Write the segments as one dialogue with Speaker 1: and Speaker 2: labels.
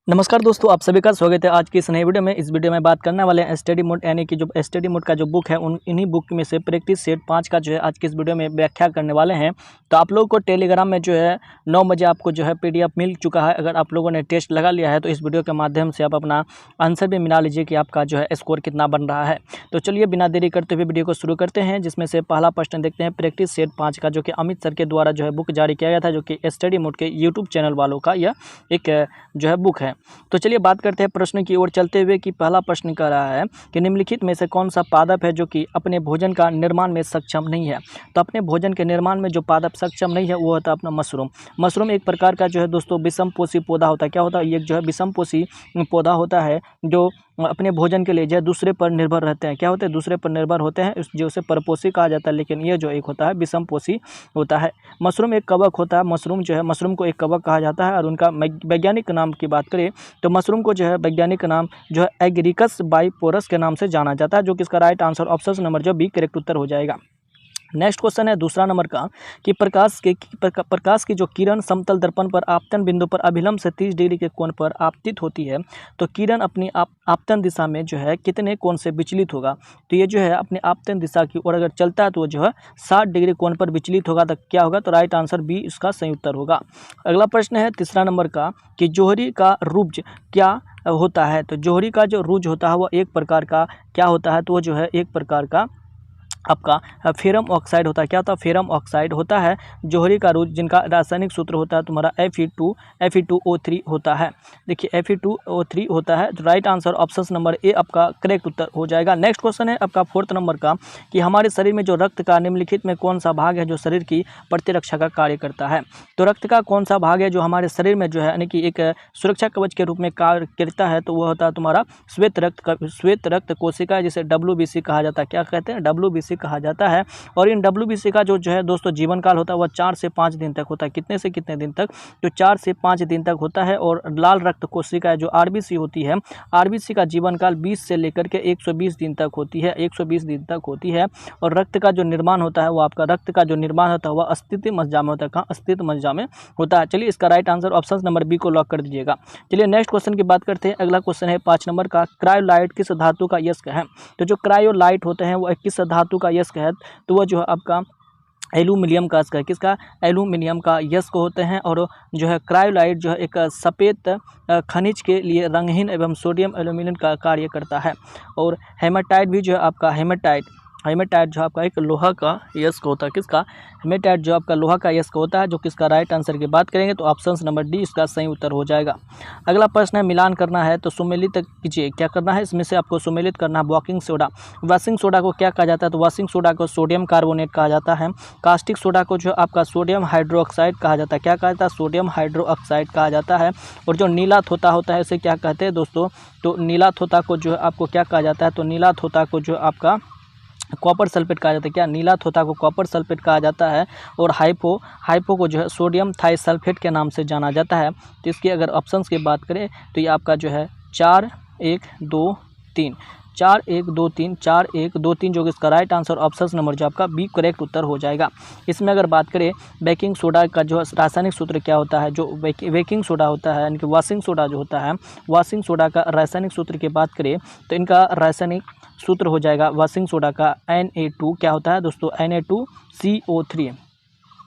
Speaker 1: नमस्कार दोस्तों, आप सभी का स्वागत है आज की इस नई वीडियो में। इस वीडियो में बात करने वाले हैं स्टडी मोड यानी कि जो स्टडी मोड का जो बुक है इन्हीं बुक में से प्रैक्टिस सेट 5 का जो है आज की इस वीडियो में व्याख्या करने वाले हैं। तो आप लोगों को टेलीग्राम में जो है 9 बजे आपको जो है पीडीएफ मिल चुका है। अगर आप लोगों ने टेस्ट लगा लिया है तो इस वीडियो के माध्यम से आप अपना आंसर भी मिला लीजिए कि आपका जो है स्कोर कितना बन रहा है। तो चलिए बिना देरी करते हुए वीडियो को शुरू करते हैं, जिसमें से पहला प्रश्न देखते हैं प्रैक्टिस सेट 5 का, जो कि अमित सर के द्वारा जो है बुक जारी किया गया था, जो कि स्टडी मोड के यूट्यूब चैनल वालों का यह एक जो है बुक है। तो चलिए बात करते हैं प्रश्न की ओर चलते हुए कि पहला प्रश्न कह रहा है कि निम्नलिखित में से कौन सा पादप है जो कि अपने भोजन का निर्माण में सक्षम नहीं है। तो अपने भोजन के निर्माण में जो पादप सक्षम नहीं है वो होता है अपना मशरूम। मशरूम एक प्रकार का जो है दोस्तों विषमपोषी पौधा होता है। क्या होता है? ये जो है विषमपोषी पौधा होता है जो अपने भोजन के लिए जो है दूसरे पर निर्भर रहते हैं। क्या होते हैं? दूसरे पर निर्भर होते हैं, जो उसे परपोषी कहा जाता है, लेकिन ये जो एक होता है विषमपोषी होता है। मशरूम एक कवक होता है। मशरूम जो है, मशरूम को एक कवक कहा जाता है और उनका वैज्ञानिक नाम की बात करें तो मशरूम को जो है वैज्ञानिक नाम जो है एगरिकस बाइपोरस के नाम से जाना जाता है, जो कि इसका राइट आंसर ऑप्शन नंबर जो बी करेक्ट उत्तर हो जाएगा। नेक्स्ट क्वेश्चन है दूसरा नंबर का कि प्रकाश की जो किरण समतल दर्पण पर आपतन बिंदु पर अभिलंब से 30 डिग्री के कोण पर आपतित होती है, तो किरण अपनी आपतन दिशा में जो है कितने कोण से विचलित होगा। तो ये जो है अपने आपतन दिशा की ओर अगर चलता है तो वो जो है 60 डिग्री कोण पर विचलित होगा। तो क्या होगा? तो राइट आंसर बी इसका सही उत्तर होगा। अगला प्रश्न है तीसरा नंबर का कि जोहरी का रुब्ज क्या होता है। तो जोहरी का जो रुज होता है वो एक प्रकार का क्या होता है? तो वो जो है एक प्रकार का आपका फेरम ऑक्साइड होता है। क्या होता है? फेरम ऑक्साइड होता है जोहरी का रुज, जिनका रासायनिक सूत्र होता है तुम्हारा Fe2O3 होता है। देखिए Fe2O3 होता है। तो राइट आंसर ऑप्शन नंबर ए आपका करेक्ट उत्तर हो जाएगा। नेक्स्ट क्वेश्चन है आपका फोर्थ नंबर का कि हमारे शरीर में जो रक्त का निम्नलिखित में कौन सा भाग है जो शरीर की प्रतिरक्षा का कार्य करता है। तो रक्त का कौन सा भाग है जो हमारे शरीर में जो है यानी कि एक सुरक्षा कवच के रूप में कार्य करता है। तो वह होता है तुम्हारा श्वेत रक्त कोशिका, जिसे WBC कहा जाता है। क्या कहते हैं? WBC कहा जाता है। और इन WBC का जो है दोस्तों जीवन काल होता है वह 4 से 5 दिन तक होता है। कितने से कितने दिन तक? तो 4 से 5 दिन तक होता है। और लाल रक्त कोशिका जो RBC होती है, RBC का जीवन काल 20 से लेकर के 120 दिन तक होती है, 120 दिन तक होती है। और रक्त का जो निर्माण होता है वो आपका रक्त का जो निर्माण होता है वह अस्थित मज्जा में होता है। कहाँ? अस्थित मज्जा में होता है। चलिए इसका right answer option number B को लॉक कर दीजिएगा। चलिए नेक्स्ट क्वेश्चन की बात करते हैं। अगला क्वेश्चन है 5 नंबर का, क्रायोलाइट किस धातु का यस्क है। तो जो क्रायोलाइट होते हैं वो किस धातु का यस्क है? तो वह जो है आपका एल्यूमिनियम का यस्क है। किसका? एल्यूमिनियम का यस्क होते हैं। और जो है क्रायोलाइट जो है एक सफ़ेद खनिज के लिए रंगहीन एवं सोडियम एल्यूमिनियम का कार्य करता है। और हेमाटाइट भी जो है आपका हेमेटाइट जो आपका एक लोहा का यस्क होता है। किसका? हेमेटाइट जो आपका लोहा का यस्क होता है, जो किसका राइट आंसर की बात करेंगे तो ऑप्शन नंबर डी इसका सही उत्तर हो जाएगा। अगला प्रश्न है मिलान करना है तो सुमेलित कीजिए। क्या करना है? इसमें से आपको सुमेलित करना है वॉशिंग सोडा। वॉशिंग सोडा को क्या कहा जाता है? तो वॉशिंग सोडा को सोडियम कार्बोनेट कहा जाता है। कास्टिक सोडा को जो आपका सोडियम हाइड्रोक्साइड कहा जाता है। क्या कहा जाता है? सोडियम हाइड्रोक्साइड कहा जाता है। और जो नीला थोथा होता है उसे क्या कहते हैं दोस्तों? तो नीला थोथा को जो है आपको क्या कहा जाता है? तो नीला थोथा को जो आपका कॉपर सल्फेट कहा जाता है। क्या? नीला थोथा को कॉपर सल्फेट कहा जाता है। और हाइपो को जो है सोडियम थाइसल्फेट के नाम से जाना जाता है। तो इसकी अगर ऑप्शंस की बात करें तो ये आपका जो है 4 1 2 3 4 1 2 3 4 1 2 3 जो कि इसका राइट आंसर ऑप्शन नंबर जो आपका बी करेक्ट उत्तर हो जाएगा। इसमें अगर बात करें बेकिंग सोडा का जो रासायनिक सूत्र क्या होता है, जो बेकिंग सोडा होता है यानी कि वॉशिंग सोडा जो होता है, वॉशिंग सोडा का रासायनिक सूत्र की बात करें तो इनका रासायनिक सूत्र हो जाएगा वॉशिंग सोडा का Na2 क्या होता है दोस्तों? Na2CO3।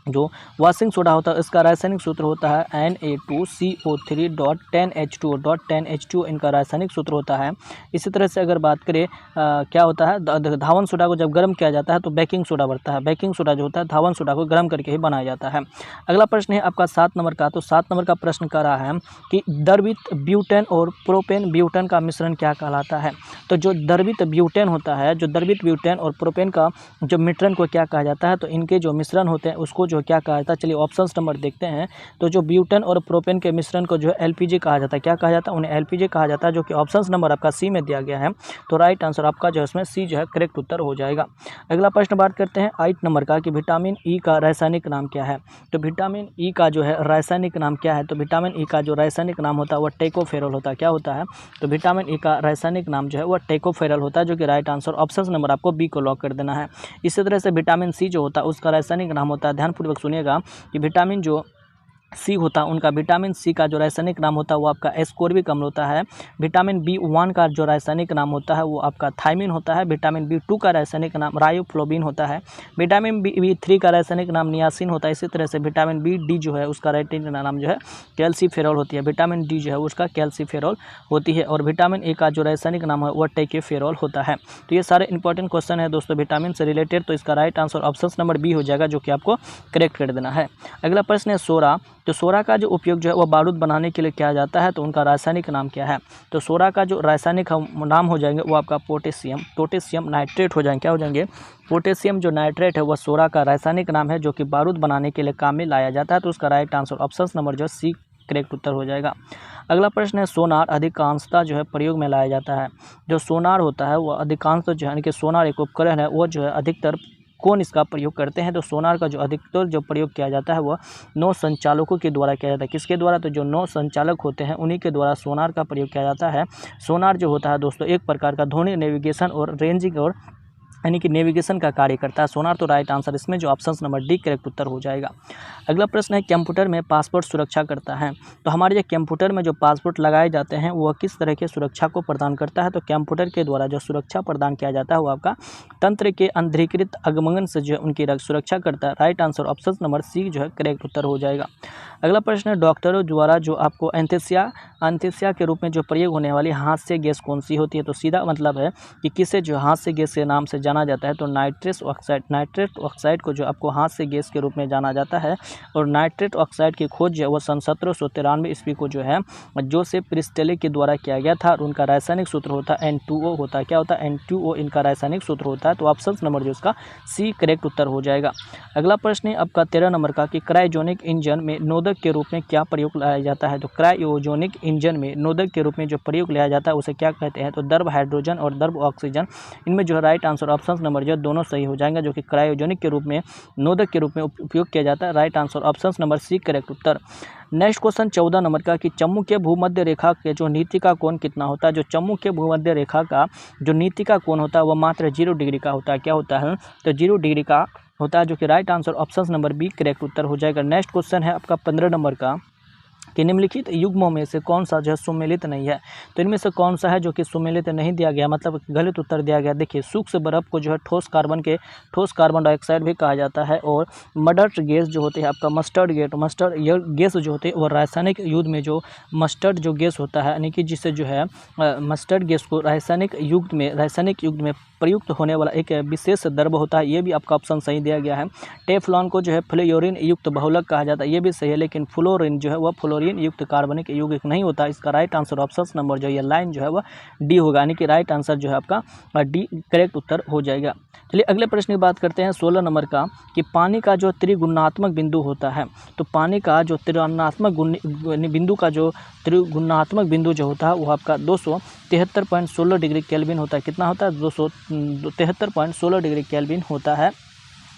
Speaker 1: जो वॉशिंग सोडा होता है इसका रासायनिक सूत्र होता है Na2CO3.10H2 इनका रासायनिक सूत्र होता है। इसी तरह से अगर बात करें क्या होता है धावन सोडा को जब गर्म किया जाता है तो बेकिंग सोडा बनता है। बेकिंग सोडा जो होता है धावन सोडा को गर्म करके ही बनाया जाता है। अगला प्रश्न है आपका 7 नंबर का। तो 7 नंबर का प्रश्न कर रहा है कि द्रवित ब्यूटेन और प्रोपेन ब्यूटेन का मिश्रण क्या कहलाता है। तो जो द्रवित ब्यूटेन होता है, जो द्रवित ब्यूटेन और प्रोपेन का जो मिश्रण को क्या कहा जाता है? तो इनके जो मिश्रण होते हैं उसको क्या कहा जाता है? चलिए ऑप्शंस नंबर देखते हैं। तो जो ब्यूटेन और प्रोपेन के मिश्रण को जो है LPG कहा जाता है। क्या कहा जाता है? उन्हें LPG कहा जाता है, जो कि ऑप्शंस नंबर आपका सी में दिया गया है। तो राइट आंसर आपका जो है इसमें सी जो है करेक्ट उत्तर हो जाएगा। अगला प्रश्न बात करते हैं 8 नंबर का कि विटामिन ई का रासायनिक नाम क्या है। तो विटामिन ई का जो है रासायनिक नाम क्या है? तो विटामिन ई का जो रासायनिक नाम होता है वह टेकोफेरॉल होता है। क्या होता है? तो विटामिन ई का रासायनिक नाम जो है वह टेकोफेरॉल होता है, जो कि राइट आंसर ऑप्शन नंबर आपको बी को लॉक कर देना है। इसी तरह से विटामिन सी जो होता है उसका रासायनिक नाम होता है, ध्यानपूर्वक सुनिएगा, कि विटामिन जो सी होता है उनका विटामिन सी का जो रासायनिक नाम होता है वो आपका एस्कोर्बिक अम्ल होता है। विटामिन B1 का जो रासायनिक नाम होता है वो आपका थायमिन होता है। विटामिन B2 का रासायनिक नाम राइबोफ्लाविन होता है। विटामिन B3 का रासायनिक नाम नियासिन होता है। इसी तरह से विटामिन BD जो है उसका रासायनिक नाम जो है कैल्सीफेरॉल होती है। विटामिन D जो है उसका कैल्सीफेरॉल होती है। और विटामिन ए का जो रासायनिक नाम है वो टेकेफेरॉल होता है। तो ये सारे इंपॉर्टेंट क्वेश्चन है दोस्तों विटामिन से रिलेटेड। तो इसका right answer option number B हो जाएगा, जो कि आपको करेक्ट कर देना है। अगला प्रश्न है सोरा। तो सोरा का जो उपयोग जो है वह बारूद बनाने के लिए किया जाता है, तो उनका रासायनिक नाम क्या है? तो सोरा का जो रासायनिक नाम हो जाएंगे वो आपका पोटेशियम नाइट्रेट हो जाएंगे। क्या हो जाएंगे? पोटेशियम जो नाइट्रेट है वह सोरा का रासायनिक नाम है, जो कि बारूद बनाने के लिए काम में लाया जाता है। तो उसका राइट आंसर ऑप्शन नंबर जो सी करेक्ट उत्तर हो जाएगा। अगला प्रश्न है सोनार अधिकांशतः जो है प्रयोग में लाया जाता है। जो सोनार होता है वह अधिकांशतः जो है यानी कि सोनार एक उपकरण है वो जो है अधिकतर कौन इसका प्रयोग करते हैं? तो सोनार का जो अधिकतर जो प्रयोग किया जाता है वह नौ संचालकों के द्वारा किया जाता है। किसके द्वारा? तो जो 9 संचालक होते हैं उन्हीं के द्वारा सोनार का प्रयोग किया जाता है। सोनार जो होता है दोस्तों एक प्रकार का ध्वनि नेविगेशन और रेंजिंग और यानी कि नेविगेशन का कार्य करता है सोनार। तो राइट आंसर इसमें जो ऑप्शन नंबर डी करेक्ट उत्तर हो जाएगा। अगला प्रश्न है कंप्यूटर में पासपोर्ट सुरक्षा करता है। तो हमारे जो कंप्यूटर में जो पासपोर्ट लगाए जाते हैं वह किस तरह की सुरक्षा को प्रदान करता है? तो कंप्यूटर के द्वारा जो सुरक्षा प्रदान किया जाता है वो आपका तंत्र के अंतरीकृत आगमन से जो है उनकी सुरक्षा करता है। Right answer option number C जो है करेक्ट उत्तर हो जाएगा। अगला प्रश्न है डॉक्टरों द्वारा जो आपको एंथेसिया के रूप में जो प्रयोग होने वाली हास्य गैस कौन सी होती है? तो सीधा मतलब है कि किसे जो हास्य गैस के नाम से जाना जाता है? तो नाइट्रस ऑक्साइड को जो आपको हास्य गैस के रूप में जाना जाता है। और नाइट्रेट ऑक्साइड की खोज जो है वो सन 1793 ईस्वी को जो है जोसेफ प्रिस्टले के द्वारा किया गया था। और उनका रासायनिक सूत्र होता है N2O होता है। क्या होता है? N2O इनका रासायनिक सूत्र होता है। तो ऑप्शन नंबर जो इसका सी करेक्ट उत्तर हो जाएगा। अगला प्रश्न है आपका 13 नंबर का कि क्रायोजेनिक इंजन में नोदक के रूप में क्या प्रयोग लाया जाता है? तो क्रायोजेनिक इंजन में नोदक के रूप में जो प्रयोग लिया जाता है उसे क्या कहते हैं? तो द्रव हाइड्रोजन और द्रव ऑक्सीजन। इनमें जो है राइट आंसर ऑप्शन नंबर जो दोनों सही हो जाएंगे, जो कि क्रायोजेनिक के रूप में नोदक के रूप में उपयोग किया जाता है। Right answer option number C correct उत्तर। नेक्स्ट क्वेश्चन 14 नंबर का कि चम्मू के भूमध्य रेखा के जो नीति का कोण कितना होता है? जो चम्मू के भूमध्य रेखा का जो नीति का कोण होता है वह मात्र 0 डिग्री का होता है। क्या होता है? तो 0 डिग्री का होता है, जो कि right answer option number B correct उत्तर हो जाएगा। नेक्स्ट क्वेश्चन है आपका 15 नंबर का कि निम्नलिखित युग्मों में से कौन सा जो है सुमेलित नहीं है? तो इनमें से कौन सा है जो कि सुमेलित नहीं दिया गया, मतलब गलत उत्तर दिया गया? देखिए सूक्ष्म बर्फ को जो है ठोस कार्बन डाइऑक्साइड भी कहा जाता है। और मडर्ट गैस जो होती है आपका मस्टर्ड गैस जो होती है वो रासायनिक युद्ध में जो मस्टर्ड जो गैस होता है यानी कि जिससे जो है मस्टर्ड गैस को रासायनिक युद्ध में प्रयुक्त होने वाला एक विशेष द्रव होता है। ये भी आपका ऑप्शन सही दिया गया है। टेफ्लॉन को जो है फ्लोरीन युक्त बहुलक कहा जाता है, ये भी सही है। लेकिन फ्लोरीन जो है वह फ्लोरीन युक्त कार्बनिक यौगिक नहीं होता। इसका राइट आंसर ऑप्शन नंबर जो ये लाइन जो है वह डी होगा, यानी कि राइट आंसर जो है आपका डी करेक्ट उत्तर हो जाएगा। चलिए अगले प्रश्न की बात करते हैं 16 नंबर का कि पानी का जो त्रिगुणात्मक बिंदु होता है। तो पानी का जो त्रिगुणात्मक बिंदु जो होता है वो आपका 273.16 डिग्री केल्विन होता है। कितना होता है? 273.16 डिग्री केल्विन होता है।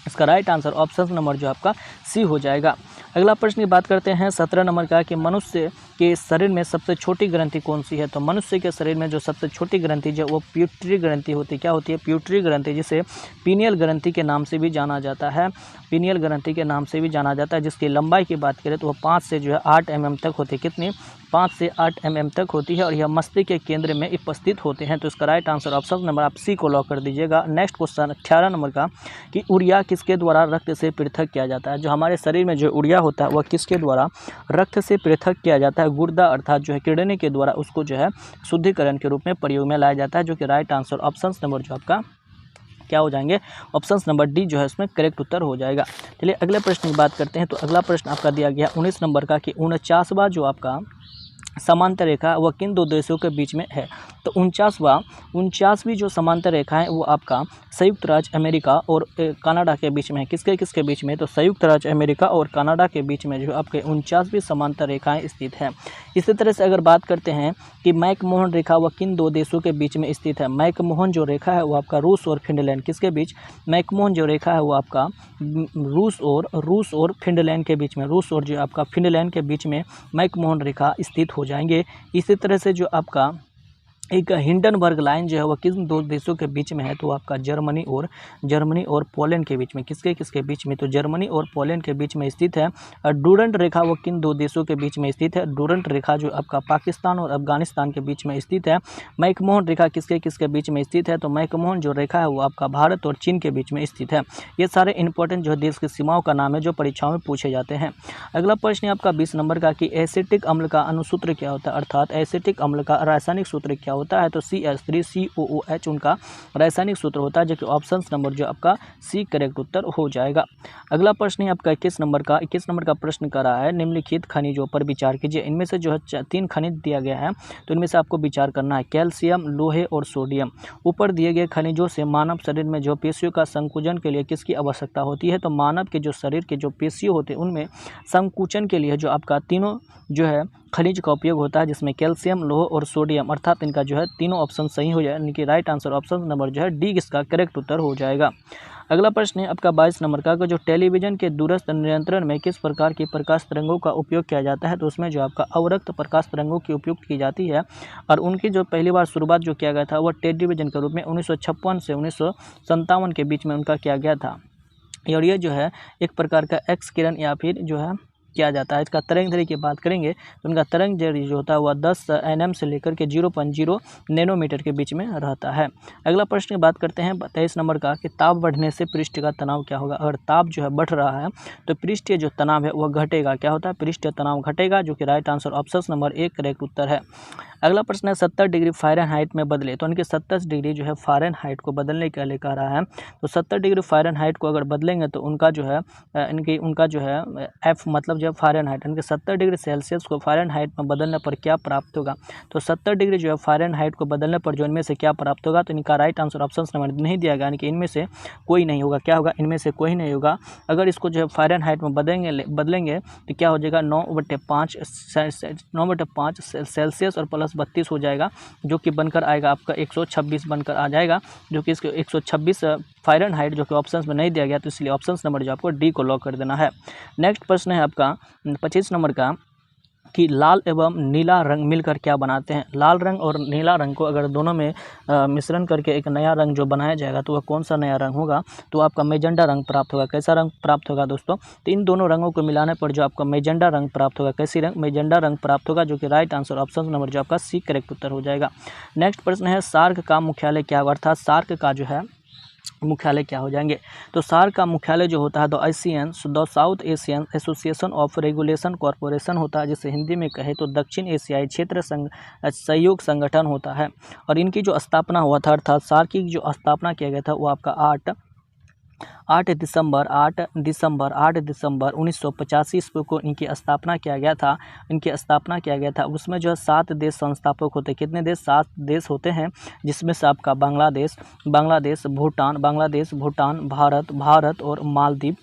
Speaker 1: इसका राइट आंसर ऑप्शन नंबर जो आपका सी हो जाएगा। अगला प्रश्न की बात करते हैं 17 नंबर का कि मनुष्य के शरीर में सबसे छोटी ग्रंथि कौन सी है? तो मनुष्य के शरीर में जो सबसे छोटी ग्रंथि जो वो प्यूटरी ग्रंथि होती है। क्या होती है? प्यूटरी ग्रंथि, जिसे पीनियल ग्रंथि के नाम से भी जाना जाता है। पीनियल ग्रंथि के नाम से भी जाना जाता है, जिसकी लंबाई की बात करें तो वह 5 से जो है 8 mm तक होती है। कितनी? 5 से 8 mm तक होती है। और यह मस्तिष्क के केंद्र में उपस्थित होते हैं। तो इसका राइट आंसर ऑप्शन नंबर आप सी को लॉक कर दीजिएगा। नेक्स्ट क्वेश्चन 18 नंबर का कि यूरिया किसके द्वारा रक्त से पृथक किया जाता है? जो हमारे शरीर में जो यूरिया होता है वह किसके द्वारा रक्त से पृथक किया जाता है? गुर्दा अर्थात जो है किडनी के द्वारा उसको जो है शुद्धिकरण के रूप में प्रयोग में लाया जाता है, जो कि राइट आंसर ऑप्शन नंबर जो आपका क्या हो जाएंगे? ऑप्शन नंबर डी जो है इसमें करेक्ट उत्तर हो जाएगा। चलिए अगले प्रश्न की बात करते हैं। तो अगला प्रश्न आपका दिया गया 19 नंबर का कि 49वां जो आपका समांतर रेखा वह किन दो देशों के बीच में है? तो 49वीं जो समांतर रेखा है वो आपका संयुक्त राज्य अमेरिका और कनाडा के बीच में है। किसके बीच में? तो संयुक्त राज्य अमेरिका और कनाडा के बीच में जो आपके 49वीं समांतर रेखाएं स्थित है। इसी तरह से अगर बात करते हैं कि मैकमोहन रेखा वह किन दो देशों के बीच में स्थित है? मैकमोहन जो रेखा है वो आपका रूस और फिनलैंड किसके बीच? मैकमोहन जो रेखा है वो आपका रूस और फिनलैंड के बीच में, रूस और जो आपका फिनलैंड के बीच में मैकमोहन रेखा स्थित हो जाएंगे। इसी तरह से जो आपका एक हिंडनबर्ग लाइन जो है वह किन दो देशों के बीच में है, तो आपका जर्मनी और पोलैंड के बीच में। किसके बीच में, तो जर्मनी और पोलैंड के बीच में स्थित है। और डूरंट रेखा वो किन दो देशों के बीच में स्थित है, डूरंट रेखा जो आपका पाकिस्तान और अफगानिस्तान के बीच में स्थित है। मैकमोहन रेखा किसके बीच में स्थित है, तो मैकमोहन जो रेखा है वो आपका भारत और चीन के बीच में स्थित है। ये सारे इंपॉर्टेंट जो देश की सीमाओं का नाम है जो परीक्षाओं में पूछे जाते हैं। अगला प्रश्न है आपका 20 नंबर का कि एसिटिक अम्ल का अनुसूत्र क्या होता है, अर्थात एसिटिक अम्ल का रासायनिक सूत्र क्या होता है, तो CH3COOH उनका रासायनिक सूत्र होता है, जो कि ऑप्शन नंबर जो आपका सी करेक्ट उत्तर हो जाएगा। अगला प्रश्न है आपका 21 नंबर का प्रश्न कर रहा है निम्नलिखित खनिजों पर विचार कीजिए। इनमें से जो है 3 खनिज दिया गया है, तो इनमें से आपको विचार करना है, कैल्शियम, लोहे और सोडियम। ऊपर दिए गए खनिजों से मानव शरीर में जो पेशियों का संकुचन के लिए किसकी आवश्यकता होती है, तो मानव के जो शरीर के जो पेशियों होते हैं उनमें संकुचन के लिए जो आपका तीनों जो है खनिज का उपयोग होता है, जिसमें कैल्शियम, लोह और सोडियम, अर्थात इनका जो है तीनों ऑप्शन सही हो जाए, यानी कि राइट आंसर ऑप्शन नंबर जो है डी इसका करेक्ट उत्तर हो जाएगा। अगला प्रश्न है आपका 22 नंबर का, जो टेलीविजन के दूरस्थ नियंत्रण में किस प्रकार की प्रकाश तरंगों का उपयोग किया जाता है, तो उसमें जो आपका अवरक्त प्रकाश तरंगों की उपयोग की जाती है। और उनकी जो पहली बार शुरुआत जो किया गया था वह टेलीविजन के रूप में 1956 से 1957 के बीच में उनका किया गया था। और ये जो है एक प्रकार का एक्स किरण या फिर जो है किया जाता है। इसका तरंग दैर्ध्य की बात करेंगे तो उनका तरंग दैर्ध्य जो होता है वह 10 nm से लेकर के 0.0 नैनोमीटर के बीच में रहता है। अगला प्रश्न की बात करते हैं 23 नंबर का कि ताप बढ़ने से पृष्ठ का तनाव क्या होगा। अगर ताप जो है बढ़ रहा है तो पृष्ठीय जो तनाव है वह घटेगा। क्या होता है, पृष्ठीय तनाव घटेगा, जो कि right answer option number 1 correct उत्तर है। अगला प्रश्न है 70 डिग्री फ़ारेनहाइट में बदले, तो उनके 70 डिग्री जो है फ़ारेनहाइट को बदलने के लिए कह रहा है। तो 70 डिग्री फ़ारेनहाइट को अगर बदलेंगे तो उनका जो है उनका जो है एफ मतलब जो फ़ारेनहाइट, इनके 70 डिग्री सेल्सियस को फ़ारेनहाइट में बदलने पर क्या प्राप्त होगा। तो 70 डिग्री जो है फ़ारेनहाइट को बदलने पर जो इनमें से क्या प्राप्त होगा, तो इनका राइट आंसर ऑप्शन नंबर नहीं दिया गया, यानी कि इनमें से कोई नहीं होगा। क्या होगा, इनमें से कोई नहीं होगा। अगर इसको जो है फ़ारेनहाइट में बदलेंगे तो क्या हो जाएगा 9/5 सेल्सियस और प्लस 32 हो जाएगा, जो कि बनकर आएगा आपका 126 बनकर आ जाएगा, जो कि इसके 126 फ़ारेनहाइट जो कि ऑप्शंस में नहीं दिया गया, तो इसलिए ऑप्शन नंबर जो आपको डी को लॉक कर देना है। नेक्स्ट प्रश्न है आपका 25 नंबर का कि लाल एवं नीला रंग मिलकर क्या बनाते हैं। लाल रंग और नीला रंग को अगर दोनों में मिश्रण करके एक नया रंग जो बनाया जाएगा तो वह कौन सा नया रंग होगा, तो आपका मेजेंडा रंग प्राप्त होगा। कैसा रंग प्राप्त होगा दोस्तों, तो इन दोनों रंगों को मिलाने पर जो आपका मेजेंडा रंग प्राप्त होगा। कैसी रंग, मेजेंडा रंग प्राप्त होगा, जो कि राइट आंसर ऑप्शन नंबर जो आपका सी करेक्ट उत्तर हो जाएगा। नेक्स्ट प्रश्न है सार्क का मुख्यालय क्या होगा, अर्थात सार्क का जो है मुख्यालय क्या हो जाएंगे। तो सार्क का मुख्यालय जो होता है the south Asian association of regulation corporation होता है, जिसे हिंदी में कहे तो दक्षिण एशियाई क्षेत्र सहयोग संगठन होता है। और इनकी जो स्थापना हुआ था, अर्थात सार्क की जो स्थापना किया गया था वो आपका 8 दिसंबर 1985 ईस्वी को इनकी स्थापना किया गया था। उसमें जो है 7 देश संस्थापक होते हैं। कितने देश, 7 देश होते हैं, जिसमें से आपका बांग्लादेश, भूटान, भारत और मालदीव,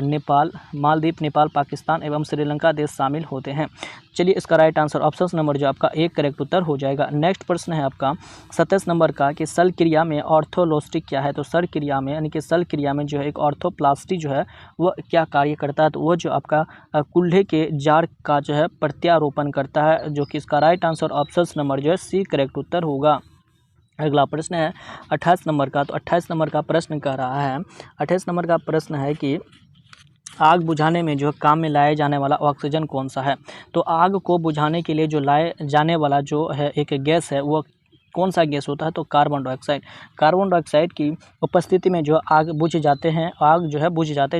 Speaker 1: नेपाल, पाकिस्तान एवं श्रीलंका देश शामिल होते हैं। चलिए इसका राइट आंसर ऑप्शन नंबर जो आपका 1 करेक्ट उत्तर हो जाएगा। नेक्स्ट प्रश्न है आपका 27 नंबर का कि सल क्रिया में ऑर्थोप्लास्टी क्या है। तो सल क्रिया में यानी कि सल क्रिया में जो है एक ऑर्थोप्लास्टी जो है वह क्या कार्य करता है, तो वह जो आपका कूल्हे के जाड़ का जो है प्रत्यारोपण करता है, जो कि इसका राइट आंसर ऑप्शन नंबर जो है सी करेक्ट उत्तर होगा। अगला प्रश्न है 28 नंबर का, तो 28 नंबर का प्रश्न कह रहा है 28 नंबर का प्रश्न है कि आग बुझाने में जो काम में लाया जाने वाला ऑक्सीजन कौन सा है। तो आग को बुझाने के लिए जो लाए जाने वाला जो है एक गैस है वह कौन सा गैस होता है, तो कार्बन डाइऑक्साइड की उपस्थिति में जो आग बुझ जाते हैं,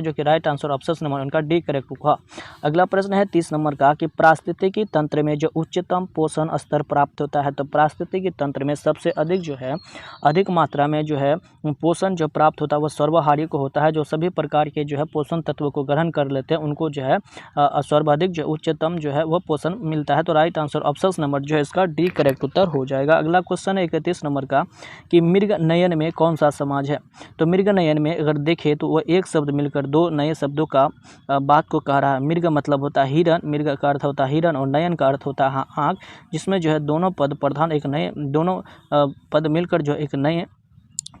Speaker 1: जो कि राइट आंसर ऑप्शन नंबर उनका डी करेक्ट होगा। अगला प्रश्न है 30 नंबर का कि पारिस्थितिकी तंत्र में जो उच्चतम पोषण स्तर प्राप्त होता है। तो पारिस्थितिकी तंत्र में सबसे अधिक जो है अधिक मात्रा में जो है पोषण जो प्राप्त होता है वह सर्वहारी को होता है। जो सभी प्रकार के जो है पोषण तत्व को ग्रहण कर लेते हैं उनको जो है सर्वाधिक जो उच्चतम जो है वह पोषण मिलता है। तो राइट आंसर ऑप्शन नंबर जो है इसका डी करेक्ट उत्तर हो जाएगा। अगला क्वेश्चन 31 नंबर का कि मृग नयन में कौन सा समाज है। तो मृग नयन में अगर देखें तो वह एक शब्द मिलकर 2 नए शब्दों का बात को कह रहा है। मृग मतलब होता है हिरण, मृग का अर्थ होता है हिरण और नयन का अर्थ होता है आँख, जिसमें जो है दोनों पद प्रधान एक नए दोनों पद मिलकर जो एक नए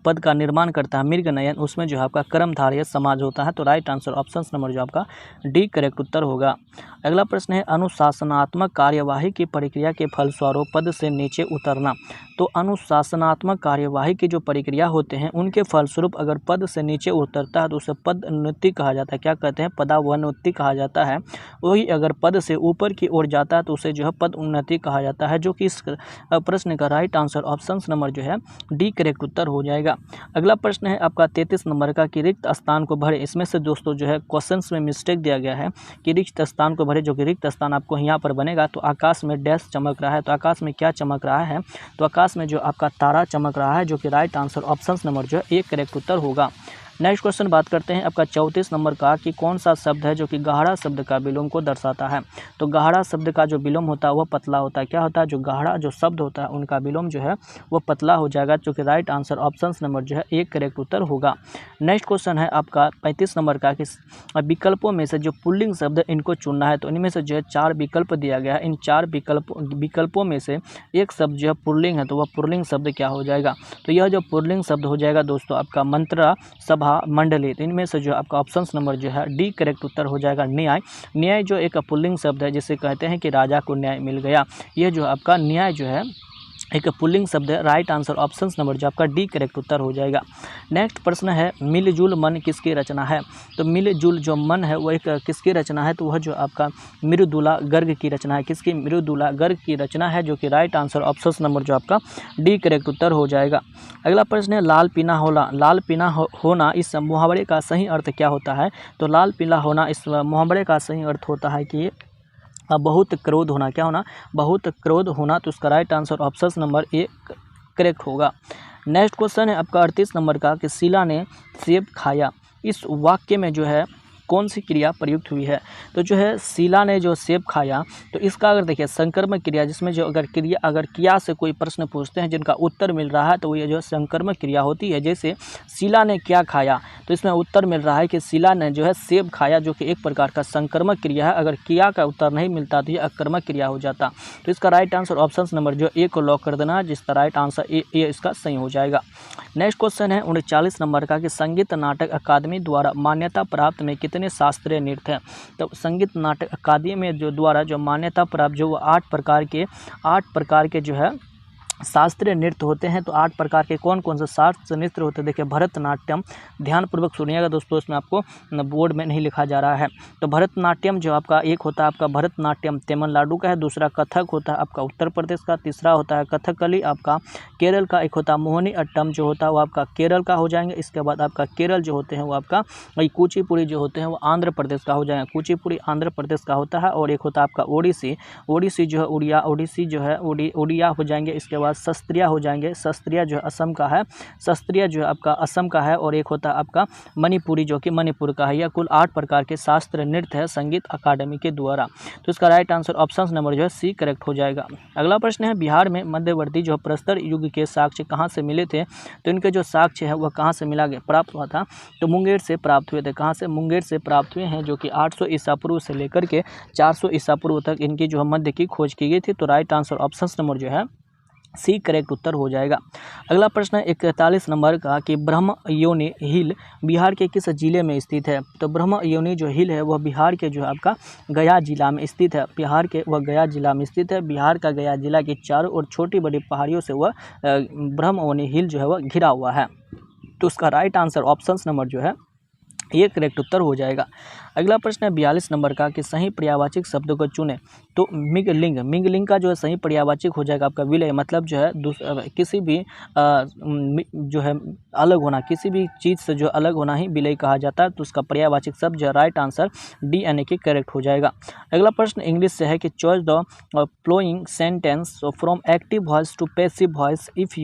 Speaker 1: पद का निर्माण करता है मृगनयन, उसमें जो है आपका कर्मधारय समाज होता है। तो राइट आंसर ऑप्शन नंबर जो आपका डी करेक्ट उत्तर होगा। अगला प्रश्न है अनुशासनात्मक कार्यवाही की प्रक्रिया के फलस्वरूप पद से नीचे उतरना। तो अनुशासनात्मक कार्यवाही की जो प्रक्रिया होते हैं उनके फलस्वरूप अगर पद से नीचे उतरता है तो उसे पदोन्नति कहा जाता है। क्या कहते हैं? पदावनोन्नति कहा जाता है। वही अगर पद से ऊपर की ओर जाता है तो उसे जो है पदोन्नति कहा जाता है, जो कि इस प्रश्न का राइट आंसर ऑप्शन नंबर जो है डी करेक्ट उत्तर हो जाएगा। अगला प्रश्न है आपका 33 नंबर का कि रिक्त स्थान को भरे। इसमें से दोस्तों जो है क्वेश्चंस में मिस्टेक दिया गया है कि रिक्त स्थान को भरे, जो कि रिक्त स्थान आपको यहाँ पर बनेगा। तो आकाश में डैश चमक रहा है, तो आकाश में क्या चमक रहा है? तो आकाश में जो आपका तारा चमक रहा है, जो कि राइट आंसर ऑप्शन नंबर जो है एक करेक्ट उत्तर होगा। नेक्स्ट क्वेश्चन बात करते हैं आपका 34 नंबर का कि कौन सा शब्द है जो कि गाढ़ा शब्द का विलोम को दर्शाता है। तो गाढ़ा शब्द का जो विलोम होता है वह पतला होता है। क्या होता है? जो गाढ़ा जो शब्द होता है उनका विलोम जो है वह पतला हो जाएगा, जो कि राइट आंसर ऑप्शन नंबर जो है एक करेक्ट उत्तर होगा। नेक्स्ट क्वेश्चन है आपका 35 नंबर का कि विकल्पों में से जो पुल्लिंग शब्द इनको चुनना है। तो इनमें से जो है 4 विकल्प दिया गया है। इन 4 विकल्पों में से एक शब्द जो है पुल्लिंग है, तो वह पुल्लिंग शब्द क्या हो जाएगा? तो यह जो पुल्लिंग शब्द हो जाएगा दोस्तों आपका मंत्रा, सभा, मंडली। तो इनमें से जो आपका ऑप्शन नंबर जो है डी करेक्ट उत्तर हो जाएगा न्याय। न्याय जो एक पुल्लिंग शब्द है जिसे कहते हैं कि राजा को न्याय मिल गया। यह जो आपका न्याय जो है एक पुल्लिंग शब्द है। राइट आंसर ऑप्शन नंबर जो आपका डी करेक्ट उत्तर हो जाएगा। नेक्स्ट प्रश्न है मिलजुल मन किसकी रचना है। तो मिलजुल जो मन है वो एक किसकी रचना है? तो वह जो आपका मृदुला गर्ग की रचना है। किसकी? मृदुला गर्ग की रचना है, जो कि राइट आंसर ऑप्शन नंबर जो आपका डी करेक्ट उत्तर हो जाएगा। अगला प्रश्न है लाल पीना होना। लाल पीना होना इस मुहावरे का सही अर्थ क्या होता है? तो लाल पीला होना इस मुहावरे का सही अर्थ होता है कि बहुत क्रोध होना। क्या होना? बहुत क्रोध होना। तो उसका राइट आंसर ऑप्शन नंबर एक करेक्ट होगा। नेक्स्ट क्वेश्चन है आपका 38 नंबर का कि शीला ने सेब खाया। इस वाक्य में जो है कौन सी क्रिया प्रयुक्त हुई है? तो जो है शीला ने जो सेब खाया, तो इसका अगर देखिए संकर्मक क्रिया, जिसमें जो अगर क्रिया से कोई प्रश्न पूछते हैं जिनका उत्तर मिल रहा है तो ये जो संकर्मक क्रिया होती है। जैसे शीला ने क्या खाया, तो इसमें उत्तर मिल रहा है कि शीला ने जो है सेब खाया, जो कि एक प्रकार का संकर्मक क्रिया है। अगर क्रिया का उत्तर नहीं मिलता तो ये अकर्मक क्रिया हो जाता। तो इसका राइट आंसर ऑप्शन नंबर जो ए को लॉक कर देना, जिसका राइट आंसर ए इसका सही हो जाएगा। नेक्स्ट क्वेश्चन है 39 नंबर का कि संगीत नाटक अकादमी द्वारा मान्यता प्राप्त में कितने शास्त्रीय नृत्य हैं। तो संगीत नाटक अकादमी में जो द्वारा जो मान्यता प्राप्त जो 8 प्रकार के जो है शास्त्रीय नृत्य होते हैं। तो 8 प्रकार के कौन कौन से शास्त्रीय नृत्य होते हैं? देखिए भरतनाट्यम, ध्यानपूर्वक सुनिएगा दोस्तों, इसमें आपको बोर्ड में नहीं लिखा जा रहा है। तो भरतनाट्यम जो आपका एक होता है आपका भरतनाट्यम तमिलनाडु का है, दूसरा कथक होता है आपका उत्तर प्रदेश का, तीसरा होता है कथकली आपका केरल का, एक होता है मोहिनी अट्टम जो होता है वो आपका केरल का हो जाएंगे। इसके बाद आपका केरल जो होते हैं वो आपका वही कुचिपुड़ी जो होते हैं वो आंध्र प्रदेश का हो जाएंगे। कुचिपुड़ी आंध्र प्रदेश का होता है। और एक होता है आपका ओडिसी जो है ओडिसी जो है उड़िया हो जाएंगे। इसके शस्त्रिया हो जाएंगे। शस्त्रिया जो है असम का है, शस्त्रिया जो है आपका असम का है। और एक होता है आपका मणिपुरी जो कि मणिपुर का है। यह कुल 8 प्रकार के शास्त्रीय नृत्य है संगीत अकादमी के द्वारा। तो इसका राइट आंसर ऑप्शन नंबर जो है सी करेक्ट हो जाएगा। अगला प्रश्न है बिहार में मध्यवर्ती जो प्रस्तर युग के साक्ष्य कहाँ से मिले थे। तो इनके जो साक्ष्य है वह कहाँ से प्राप्त हुआ था? तो मुंगेर से प्राप्त हुए थे। कहाँ से? मुंगेर से प्राप्त हुए हैं, जो कि 800 ईसा पूर्व से लेकर के 400 ईसा पूर्व तक इनकी जो है मध्य की खोज की गई थी। तो राइट आंसर ऑप्शन नंबर जो है सी करेक्ट उत्तर हो जाएगा। अगला प्रश्न है 41 नंबर का कि ब्रह्म योनि हिल बिहार के किस जिले में स्थित है। तो ब्रह्म योनि जो हिल है वह बिहार के जो है आपका गया जिला में स्थित है। बिहार के वह गया जिला में स्थित है। बिहार का गया जिला की चारों ओर छोटी बड़ी पहाड़ियों से वह ब्रह्म योनि हिल जो है वह घिरा हुआ है। तो उसका राइट आंसर ऑप्शन नंबर जो है ये करेक्ट उत्तर हो जाएगा। अगला प्रश्न है 42 नंबर का कि सही पर्यायवाची शब्दों को चुने। तो मिंगलिंग का जो है सही पर्यायवाची हो जाएगा आपका विलय, मतलब जो है किसी भी जो है अलग होना, किसी भी चीज़ से जो अलग होना ही विलय कहा जाता है। तो उसका पर्यायवाची शब्द जो है राइट आंसर डी यानी कि करेक्ट हो जाएगा। अगला प्रश्न इंग्लिश से है कि choice the flowing sentence from active voice to passive voice if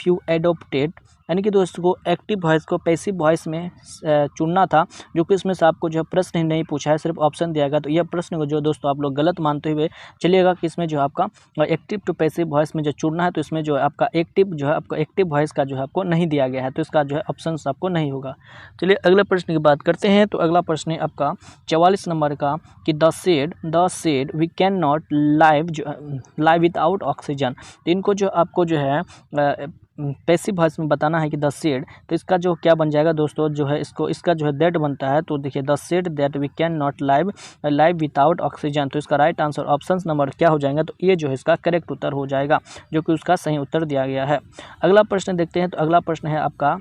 Speaker 1: you adopted, यानी कि दोस्तों को एक्टिव वॉइस को पैसिव वॉइस में चुनना था, जो कि इसमें से आपको जो प्रश्न ही नहीं पूछा है, सिर्फ ऑप्शन दिया गया। तो यह प्रश्न को जो दोस्तों आप लोग गलत मानते हुए चलिएगा कि इसमें जो आपका एक्टिव टू पैसिव वॉइस में जो चुनना है, तो इसमें जो आपका एक्टिव जो है आपका एक्टिव वॉइस का जो है आपको नहीं दिया गया है। तो इसका जो है ऑप्शन आपको नहीं होगा। चलिए अगले प्रश्न की बात करते हैं। तो अगला प्रश्न है आपका 44 नंबर का कि the said we can not live without oxygen. तो इनको जो आपको जो है पैसिव वॉइस में बताना है कि द सेड, तो इसका जो क्या बन जाएगा दोस्तों जो है इसका जो है दैट बनता है। तो देखिए the said that we can not live without oxygen, तो इसका राइट आंसर ऑप्शन नंबर क्या हो जाएगा, तो ये जो है इसका करेक्ट उत्तर हो जाएगा, जो कि उसका सही उत्तर दिया गया है। अगला प्रश्न देखते हैं। तो अगला प्रश्न है आपका,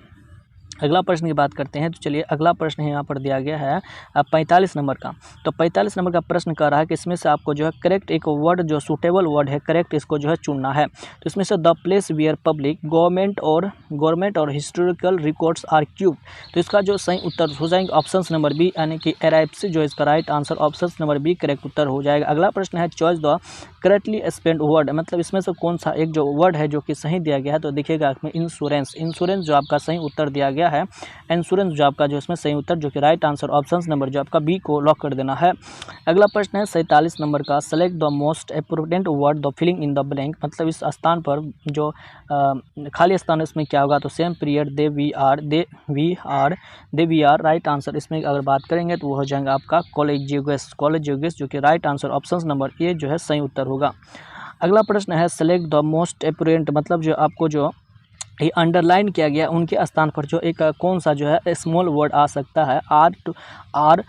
Speaker 1: अगला प्रश्न की बात करते हैं। तो चलिए अगला प्रश्न यहाँ पर दिया गया है 45 नंबर का। तो 45 नंबर का प्रश्न कह रहा है कि इसमें से आपको जो है करेक्ट एक वर्ड जो सूटेबल वर्ड है करेक्ट इसको जो है चुनना है। तो इसमें से the place wear public government और हिस्टोरिकल रिकॉर्ड्स आर क्यूब, तो इसका जो सही उत्तर हो जाएगा ऑप्शन नंबर बी, यानी कि एराइप्सी जो इसका right answer option number B correct उत्तर हो जाएगा। अगला प्रश्न है choose the correctly spelled word, मतलब इसमें से कौन सा एक जो वर्ड है जो कि सही दिया गया है। तो देखिएगा इसमें इंश्योरेंस जो आपका सही उत्तर दिया गया है, इंश्योरेंस जो आपका जो इसमें सही उत्तर जो कि राइट आंसर ऑप्शन नंबर जो आपका बी को लॉक कर देना है। अगला प्रश्न है 47 नंबर का, select the most appropriate word the filling in the blank, मतलब इस स्थान पर जो खाली स्थान है इसमें क्या होगा। तो same period they we are right answer इसमें अगर बात करेंगे तो वो हो जाएगा आपका कॉलेजियस जो कि राइट आंसर ऑप्शन नंबर ए जो है सही उत्तर होगा। अगला प्रश्न है सेलेक्ट द मोस्ट अप्रोप्रिएट, मतलब जो आपको जो ये अंडरलाइन किया गया उनके स्थान पर जो एक कौन सा जो है स्मॉल वर्ड आ सकता है। Are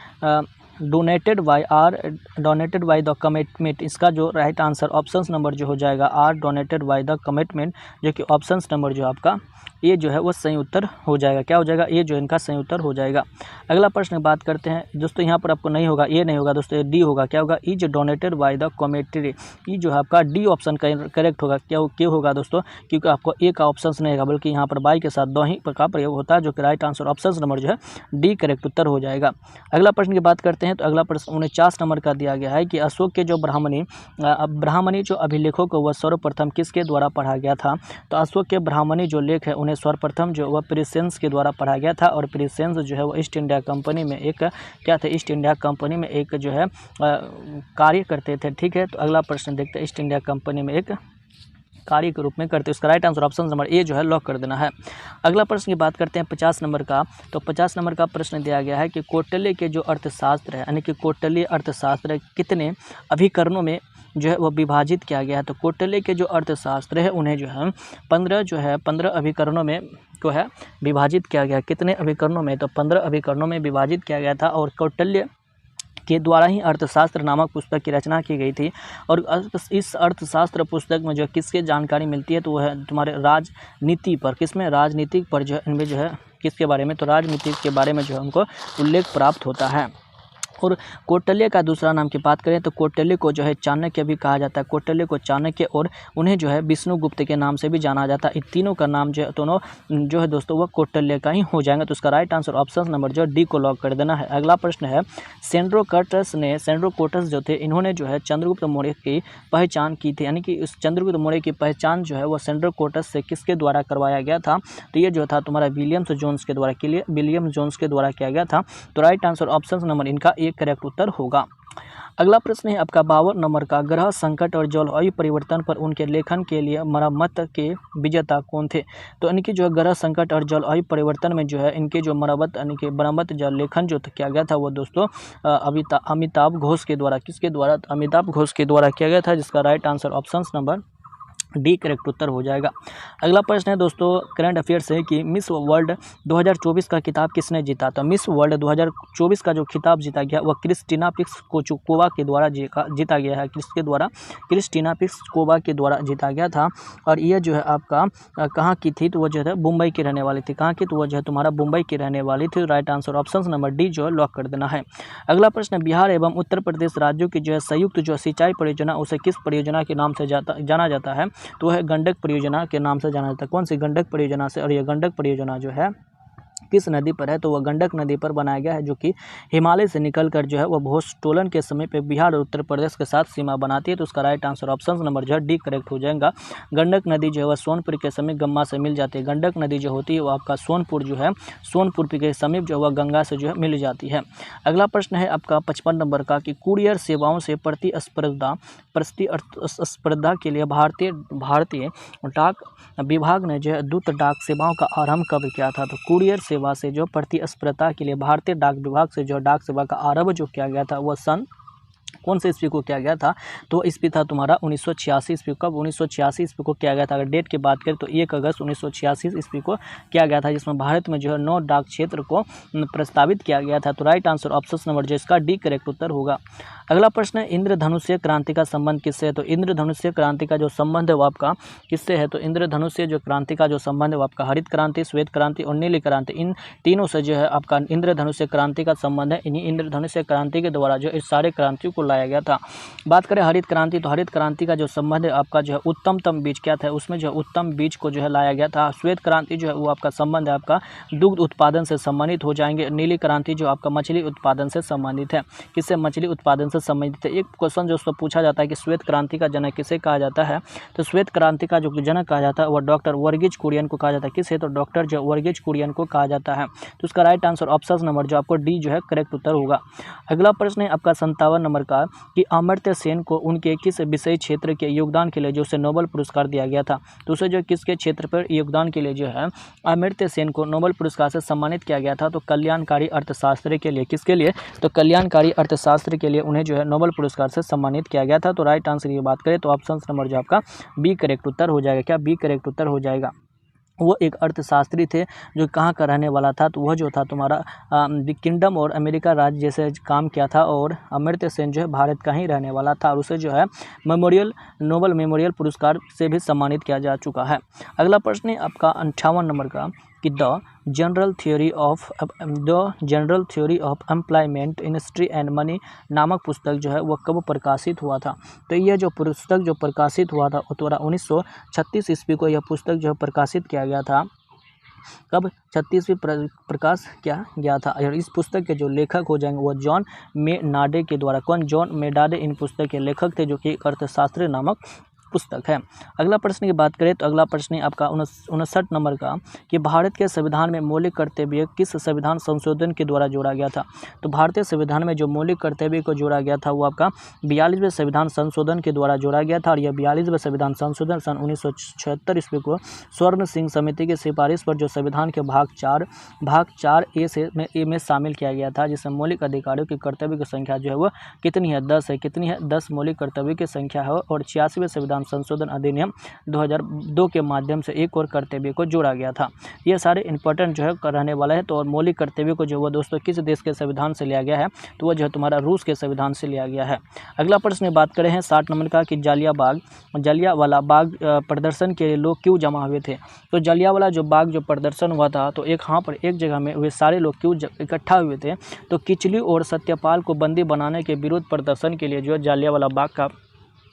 Speaker 1: donated by the commitment, इसका जो राइट आंसर ऑप्शन नंबर जो हो जाएगा are donated by the commitment, जो कि ऑप्शन नंबर जो आपका ये जो है वो सही उत्तर हो जाएगा। क्या हो जाएगा, ये जो इनका सही उत्तर हो जाएगा। अगला प्रश्न बात करते हैं दोस्तों, यहाँ पर आपको नहीं होगा, ये नहीं होगा दोस्तों, ये डी होगा। क्या होगा, is donated by the committee, ये जो है आपका डी ऑप्शन करेक्ट होगा। क्यों होगा दोस्तों, क्योंकि आपको ए का ऑप्शन नहीं होगा, बल्कि यहाँ पर बाई के साथ दो ही का प्रयोग होता है, जो कि राइट आंसर ऑप्शन नंबर जो है डी करेक्ट उत्तर हो जाएगा। अगला प्रश्न की बात करते हैं। तो अगला प्रश्न 49 नंबर का दिया गया है कि अशोक के जो ब्राह्मणी जो अभिलेखों को वह सर्वप्रथम किसके द्वारा पढ़ा गया था। तो अशोक के ब्राह्मणी जो लेख है उन्हें सर्वप्रथम जो वह प्रिसेंस के द्वारा पढ़ा गया था, और प्रिसेंस जो है वो ईस्ट इंडिया कंपनी में एक क्या थे, ईस्ट इंडिया कंपनी में एक जो है कार्य करते थे। ठीक है, तो अगला प्रश्न देखते हैं, ईस्ट इंडिया कंपनी में एक कार्य के रूप में करते हैं, उसका राइट आंसर ऑप्शन नंबर ए जो है लॉक कर देना है। अगला प्रश्न की बात करते हैं 50 नंबर का। तो 50 नंबर का प्रश्न दिया गया है कि कौटिल्य के जो अर्थशास्त्र है, यानी कि कौटिल्य अर्थशास्त्र कितने अभिकरणों में जो है वो विभाजित किया गया है। तो कौटिल्य के जो अर्थशास्त्र है उन्हें जो है 15 अभिकरणों में को है विभाजित किया गया। कितने अभिकरणों में, तो 15 अभिकरणों में विभाजित किया गया था, और कौटिल्य के द्वारा ही अर्थशास्त्र नामक पुस्तक की रचना की गई थी। और इस अर्थशास्त्र पुस्तक में जो किसकी जानकारी मिलती है, तो वह है तुम्हारे राजनीति पर, किसमें, राजनीतिक पर जो है इनमें जो है किसके बारे में, तो राजनीति के बारे में जो है उनको उल्लेख प्राप्त होता है। और कौटिल्य का दूसरा नाम की बात करें तो कौटिल्य को जो है चाणक्य भी कहा जाता है। कौटिल्य को चाणक्य और उन्हें जो है विष्णुगुप्त के नाम से भी जाना जाता है। इन तीनों का नाम जो है दोनों जो है दोस्तों वह कौटिल्य का ही हो जाएगा। तो उसका राइट आंसर ऑप्शन नंबर जो डी को लॉक कर देना है। अगला प्रश्न है सेंड्रोकोटस जो थे इन्होंने जो है चंद्रगुप्त मौर्य की पहचान की थी, यानी कि उस चंद्रगुप्त मौर्य की पहचान जो है वह सेंड्रोकोटस से किसके द्वारा करवाया गया था। तो ये जो था तुम्हारा विलियम जोन्स के द्वारा किया गया था। तो राइट आंसर ऑप्शन नंबर इनका करेक्ट उत्तर होगा। अगला प्रश्न है आपका 52 नंबर का, ग्रह संकट और जलवायु परिवर्तन पर उनके लेखन के लिए मरम्मत के विजेता कौन थे। तो इनकी जो है ग्रह संकट और जलवायु परिवर्तन में जो है इनके जो मरम्मत जो लेखन जो किया गया था वो दोस्तों अमिताभ घोष के द्वारा, किसके द्वारा, अमिताभ घोष के द्वारा किया गया था, जिसका right answer option number D correct उत्तर हो जाएगा। अगला प्रश्न है दोस्तों करंट अफेयर्स है कि मिस वर्ल्ड 2024 का खिताब किसने जीता। तो मिस वर्ल्ड 2024 का जो खिताब जीता गया वह क्रिस्टीना पिस्कोवा के द्वारा जीता गया है। किसके द्वारा, क्रिस्टीना पिस्कोवा के द्वारा जीता गया था। और यह जो है आपका कहाँ की थी, तो वह जो है मुंबई की रहने वाली थी। कहाँ की, तो वह जो है तुम्हारा मुंबई की रहने वाली थी। Right answer option number D जो है लॉक कर देना है। अगला प्रश्न, बिहार एवं उत्तर प्रदेश राज्यों की जो है संयुक्त जो सिंचाई परियोजना उसे किस परियोजना के नाम से जाना जाता है। तो वह गंडक परियोजना के नाम से जाना जाता है। कौन सी, गंडक परियोजना से। और यह गंडक परियोजना जो है किस नदी पर है, तो वह गंडक नदी पर बनाया गया है, जो कि हिमालय से निकलकर जो है वह भूस्खलन के समय पे बिहार और उत्तर प्रदेश के साथ सीमा बनाती है। तो उसका राइट आंसर ऑप्शन नंबर जो है डी करेक्ट हो जाएगा। गंडक नदी जो है वह सोनपुर के समीप गंगा से मिल जाती है। गंडक नदी जो होती है वो आपका सोनपुर के समीप जो है वह गंगा से जो है मिल जाती है। अगला प्रश्न है आपका 55 नंबर का कि कुरियर सेवाओं से प्रतिस्पर्धा के लिए भारतीय डाक विभाग ने जो है दूत डाक सेवाओं का आरंभ कब किया था। तो कुरियर सेवा से जो प्रतिस्पर्धा के लिए भारतीय डाक विभाग से जो डाक सेवा का आरंभ जो किया गया था वह सन कौन से ईस्वी को किया गया था? तो ईस्वी था तुम्हारा 1986 ईस्वी। कब? 1986 ईस्वी को किया गया था। अगर डेट की बात करें तो 1 अगस्त 1986 ईस्वी को किया गया था, जिसमें भारत में जो है 9 डाक क्षेत्र को प्रस्तावित किया गया था। तो राइट आंसर ऑप्शन नंबर जो इसका डी करेक्ट उत्तर होगा। अगला प्रश्न है, इंद्रधनुष्य क्रांति का संबंध किससे है? तो इंद्रधनुष्य क्रांति का जो संबंध है वो आपका किससे है? तो इंद्रधनुष्य जो क्रांति का जो संबंध है वो आपका हरित क्रांति, श्वेत क्रांति और नीली क्रांति, इन तीनों से जो है आपका इंद्रधनुष्य क्रांति का संबंध है। इन्हीं इंद्रधनुष्य क्रांति के द्वारा जो इस सारे क्रांतियों को लाया गया था। बात करें हरित क्रांति, तो हरित क्रांति का जो संबंध है आपका जो है उत्तमतम बीज क्या था? उसमें जो है उत्तम बीज को जो है लाया गया था। श्वेत क्रांति जो है वो आपका संबंध है आपका दुग्ध उत्पादन से संबंधित हो जाएंगे। नीली क्रांति जो आपका मछली उत्पादन से संबंधित है। किससे? मछली उत्पादन से संबंधित है। एक क्वेश्चन जो उसको पूछा जाता है कि श्वेत क्रांति का जनक किसे कहा जाता है? तो श्वेत क्रांति का जो जनक कहा जाता है वह डॉक्टर वर्गीज कुरियन को कहा जाता है। किसे? तो डॉक्टर जो वर्गीज कुरियन को कहा जाता है। तो उसका राइट आंसर ऑप्शन नंबर जो आपको डी जो है करेक्ट उत्तर होगा। अगला प्रश्न है आपका 57 नंबर का कि अमर्त्य सेन को उनके किस विषय क्षेत्र के योगदान के लिए जो उसे नोबेल पुरस्कार दिया गया था? तो उसे जो किसके क्षेत्र पर योगदान के लिए जो है अमर्त्य सेन को नोबेल पुरस्कार से सम्मानित किया गया था? तो कल्याणकारी अर्थशास्त्र के लिए। किसके लिए? तो कल्याणकारी अर्थशास्त्र के लिए उन्हें जो है नोबेल पुरस्कार से सम्मानित किया गया था। तो राइट आंसर की बात करें तो ऑप्शन नंबर जो आपका बी करेक्ट उत्तर हो जाएगा। क्या? बी करेक्ट उत्तर हो जाएगा। वो एक अर्थशास्त्री थे जो कहाँ का रहने वाला था? तो वह जो था तुम्हारा किंगडम और अमेरिका राज्य जैसे काम किया था, और अमर्त्य सेन जो है भारत का ही रहने वाला था, और उसे जो है नोबेल मेमोरियल पुरस्कार से भी सम्मानित किया जा चुका है। अगला प्रश्न है आपका 58 नंबर का कि the general theory of employment industry and money नामक पुस्तक जो है वह कब प्रकाशित हुआ था? तो यह जो पुस्तक जो प्रकाशित हुआ था वो तो 1936 ईस्वी को यह पुस्तक जो है प्रकाशित किया गया था। कब? 36वीं प्रकाश किया गया था। और इस पुस्तक के जो लेखक हो जाएंगे वो जॉन मेनार्डे के द्वारा। कौन? जॉन मेनार्डे इन पुस्तक के लेखक थे, जो कि अर्थशास्त्र नामक पुस्तक है। अगला प्रश्न की बात करें तो अगला प्रश्न है आपका 59 नंबर का कि भारत के संविधान में मौलिक कर्तव्य किस संविधान संशोधन के द्वारा जोड़ा गया था? तो भारतीय संविधान में जो मौलिक कर्तव्य को जोड़ा गया था वो आपका 42वें संविधान संशोधन के द्वारा जोड़ा गया था। और यह 42वें संविधान संशोधन सन 1976 ईस्वी को स्वर्ण सिंह समिति की सिफारिश पर जो संविधान के भाग 4 ए में शामिल किया गया था, जिसमें मौलिक अधिकारियों की कर्तव्य की संख्या जो है वो कितनी है? 10 है। कितनी है? 10 मौलिक कर्तव्य की संख्या है। और 86वें संविधान संशोधन अधिनियम 2002 के माध्यम से एक और कर्तव्य को जोड़ा गया था। ये सारे इंपॉर्टेंट जो है रहने वाला है। तो और मौलिक कर्तव्य को जो वो दोस्तों किस देश के संविधान से लिया गया है? तो वो जो है तुम्हारा रूस के संविधान से लिया गया है। अगला प्रश्न की बात करें हैं 60 नंबर का कि जलियांवाला बाग प्रदर्शन के लिए लोग क्यों जमा हुए थे? तो जलियांवाला जो बाग जो प्रदर्शन हुआ था तो यहाँ पर एक जगह में वे सारे लोग क्यों इकट्ठा हुए थे? तो किचलू और सत्यपाल को बंदी बनाने के विरोध प्रदर्शन के लिए जो है जलियांवाला बाग का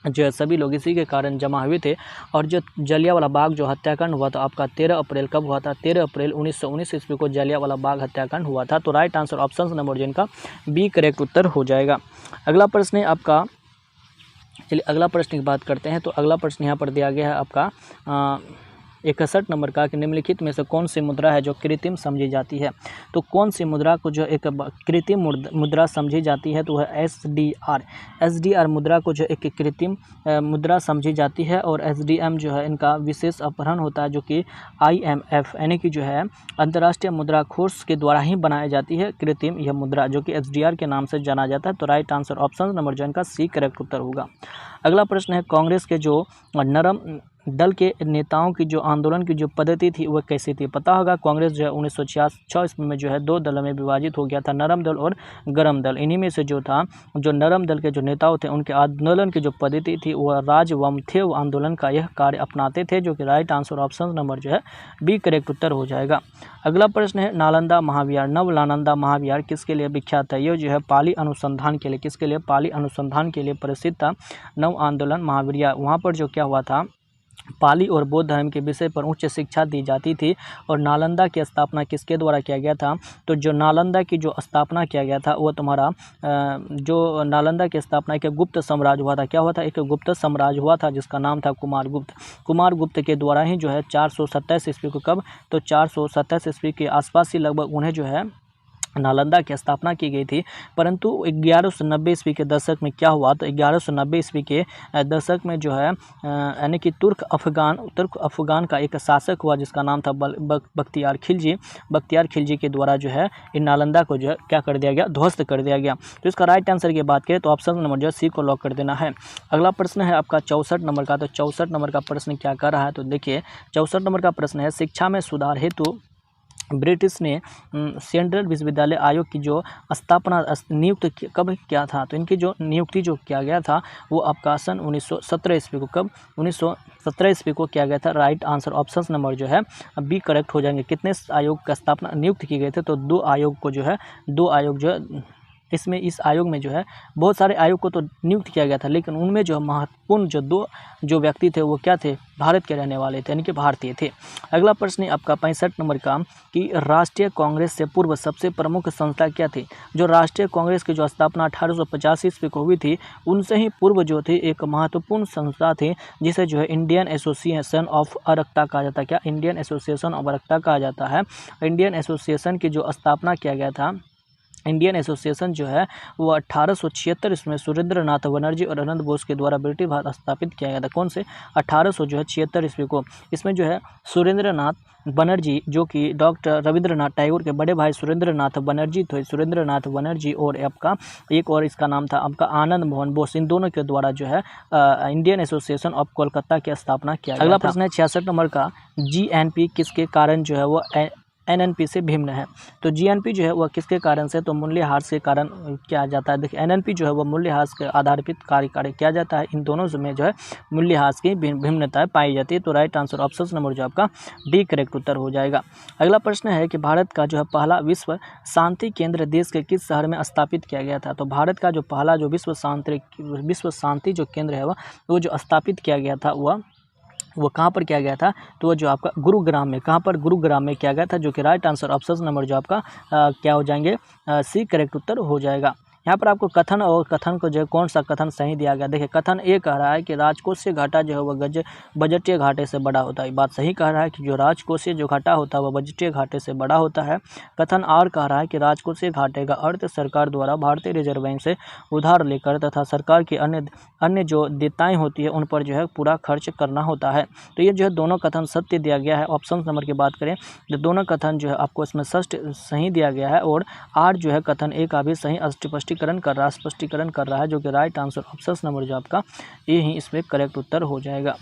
Speaker 1: जो है सभी लोग इसी के कारण जमा हुए थे। और जो जलियांवाला बाग जो हत्याकांड हुआ था आपका 13 अप्रैल कब हुआ था? 13 अप्रैल 1919 ईस्वी को जलियांवाला बाग हत्याकांड हुआ था। तो राइट आंसर ऑप्शन नंबर जिनका बी करेक्ट उत्तर हो जाएगा। अगला प्रश्न है आपका, चलिए अगला प्रश्न की बात करते हैं। तो अगला प्रश्न यहाँ पर दिया गया है आपका 61 नंबर का कि निम्नलिखित में से कौन सी मुद्रा है जो कृत्रिम समझी जाती है? तो कौन सी मुद्रा को जो एक कृत्रिम मुद्रा समझी जाती है? तो वह एसडीआर मुद्रा को जो एक कृत्रिम मुद्रा समझी जाती है। और एसडीएम जो है इनका विशेष अपहरण होता है, जो कि IMF यानी कि जो है अंतर्राष्ट्रीय मुद्रा कोष के द्वारा ही बनाई जाती है कृत्रिम यह मुद्रा, जो कि एसडीआर के नाम से जाना जाता है। तो राइट आंसर ऑप्शन नंबर जो इनका सी करेक्ट उत्तर होगा। अगला प्रश्न है कांग्रेस के जो नरम दल के नेताओं की जो आंदोलन की जो पद्धति थी वह कैसी थी? पता होगा कांग्रेस जो है 1966 ईस्वी में जो है 2 दलों में विभाजित हो गया था, नरम दल और गरम दल। इन्हीं में से जो था जो नरम दल के जो नेताओं थे उनके आंदोलन की जो पद्धति थी वह राजवंथेव आंदोलन का यह कार्य अपनाते थे, जो कि राइट आंसर ऑप्शन नंबर जो है बी करेक्ट उत्तर हो जाएगा। अगला प्रश्न है नालंदा महाविहार, नालंदा महाविहार किसके लिए विख्यात है? ये जो है पाली अनुसंधान के लिए, किसके लिए? पाली अनुसंधान के लिए प्रसिद्ध था नव आंदोलन महाविहार। वहाँ पर जो क्या हुआ था, पाली और बौद्ध धर्म के विषय पर उच्च शिक्षा दी जाती थी। और नालंदा की स्थापना किसके द्वारा किया गया था? तो जो नालंदा की जो स्थापना किया गया था वो तुम्हारा जो नालंदा की स्थापना एक गुप्त साम्राज्य हुआ था। क्या हुआ था? एक गुप्त साम्राज्य हुआ था जिसका नाम था कुमारगुप्त के द्वारा ही जो है 427 ईस्वी को कब? तो 427 ईस्वी के आसपास ही लगभग उन्हें जो है नालंदा की स्थापना की गई थी। परंतु 1190 ईस्वी के दशक में क्या हुआ, तो 1190 ईस्वी के दशक में जो है यानी कि तुर्क अफगान का एक शासक हुआ जिसका नाम था बख्तियार खिलजी। बख्तियार खिलजी के द्वारा जो है इन नालंदा को जो है क्या कर दिया गया, ध्वस्त कर दिया गया। तो इसका राइट आंसर की बात करें तो ऑप्शन नंबर जो है सी को लॉक कर देना है। अगला प्रश्न है आपका 64 नंबर का। तो 64 नंबर का प्रश्न क्या कर रहा है, तो देखिए 64 नंबर का प्रश्न है, शिक्षा में सुधार हेतु ब्रिटिश ने सेंट्रल विश्वविद्यालय आयोग की जो स्थापना नियुक्त कब किया था, तो इनकी जो नियुक्ति जो किया गया था वो आपका सन 1917 ईस्वी को, कब 1917 ईस्वी को किया गया था। राइट आंसर ऑप्शन नंबर जो है बी करेक्ट हो जाएंगे। कितने आयोग का स्थापना नियुक्त किए गए थे, तो 2 आयोग को जो है 2 आयोग जो है इसमें इस आयोग में जो है बहुत सारे आयोग को तो नियुक्त किया गया था, लेकिन उनमें जो महत्वपूर्ण जो व्यक्ति थे वो क्या थे, भारत के रहने वाले थे, यानी कि भारतीय थे। अगला प्रश्न है आपका 65 नंबर का कि राष्ट्रीय कांग्रेस से पूर्व सबसे प्रमुख संस्था क्या थी। जो राष्ट्रीय कांग्रेस की जो स्थापना 1885 ईस्वी को हुई थी, उनसे ही पूर्व जो थी एक महत्वपूर्ण संस्था थी जिसे जो है इंडियन एसोसिएशन ऑफ अरक्ता कहा जाता है। क्या, इंडियन एसोसिएशन ऑफ अरक्ता कहा जाता है। इंडियन एसोसिएशन की जो स्थापना किया गया था, इंडियन एसोसिएशन जो है वो 1876 इसमें सुरेंद्र नाथ बनर्जी और आनंद बोस के द्वारा ब्रिटिश भारत स्थापित किया गया था। कौन से, 1876 ईस्वी को। इसमें जो है सुरेंद्र नाथ बनर्जी जो कि डॉक्टर रविंद्रनाथ टैगोर के बड़े भाई सुरेंद्र नाथ बनर्जी थे, सुरेंद्र नाथ बनर्जी और आपका एक और इसका नाम था आपका आनंद मोहन बोस, इन दोनों के द्वारा जो है इंडियन एसोसिएशन ऑफ कोलकाता की स्थापना किया गया। अगला प्रश्न है 66 नंबर का, जीएनपी किसके कारण जो है वो एनएनपी से भिन्न है। तो जीएनपी जो है वह किसके कारण से, तो मूल्यह्रास के कारण किया जाता है। देखिए एनएनपी जो है वह मूल्यह्रास के आधारित कार्य किया जाता है। इन दोनों में जो है मूल्यह्रास की भिन्नताएं पाई जाती है। तो राइट आंसर ऑप्शन नंबर जो आपका डी करेक्ट उत्तर हो जाएगा। अगला प्रश्न है कि भारत का जो है पहला विश्व शांति केंद्र देश के किस शहर में स्थापित किया गया था। तो भारत का जो पहला जो विश्व शांति जो केंद्र है वो जो स्थापित किया गया था वो कहाँ पर किया गया था, तो वो जो आपका गुरुग्राम में, कहाँ पर, गुरुग्राम में किया गया था, जो कि राइट आंसर ऑप्शन नंबर जो आपका क्या हो जाएंगे, सी करेक्ट उत्तर हो जाएगा। यहाँ पर आपको कथन और कथन को जो है कौन सा कथन सही दिया गया। देखिए कथन ए कह रहा है कि राजकोषीय घाटा जो है वह बजटीय घाटे से बड़ा होता है। बात सही कह रहा है कि जो राजकोषीय जो घाटा होता है वह बजटीय घाटे से बड़ा होता है। कथन आर कह रहा है कि राजकोषीय घाटे का अर्थ सरकार द्वारा भारतीय रिजर्व बैंक से उधार लेकर तथा सरकार की अन्य जो देयताएं होती है उन पर जो है पूरा खर्च करना होता है। तो ये जो है दोनों कथन सत्य दिया गया है। ऑप्शन नंबर की बात करें तो दोनों कथन जो है आपको इसमें सही दिया गया है और आर जो है कथन ए का भी सही स्पष्टीकरण कर रहा है, जो कि राइट आंसर ऑप्शन नंबर जो आपका ये ही इसमें करेक्ट उत्तर हो जाएगा।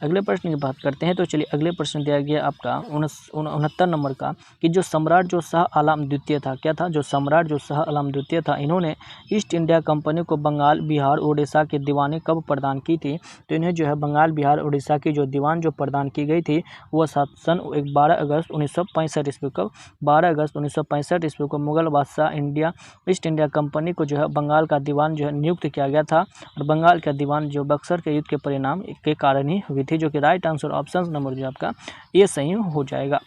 Speaker 1: अगले प्रश्न की बात करते हैं। तो चलिए अगले प्रश्न दिया गया आपका 69 नंबर का कि जो सम्राट जो शाह आलम द्वितीय था, क्या था, जो सम्राट जो शाह आलम द्वितीय था, इन्होंने ईस्ट इंडिया कंपनी को बंगाल, बिहार, उड़ीसा की दीवानी कब प्रदान की थी। तो इन्हें जो है बंगाल, बिहार, उड़ीसा की जो दीवान जो प्रदान की गई थी वह सन 12 अगस्त 1965 ईस्वी को, 12 अगस्त 1965 ईस्वी को मुगल बादशाह ईस्ट इंडिया कंपनी को जो है बंगाल का दीवान जो है नियुक्त किया गया था। और बंगाल का दीवान जो बक्सर के युद्ध के परिणाम के कारण ही हुई थी, जो कि राइट आंसर ऑप्शन नंबर जो आपका ये सही हो जाएगा।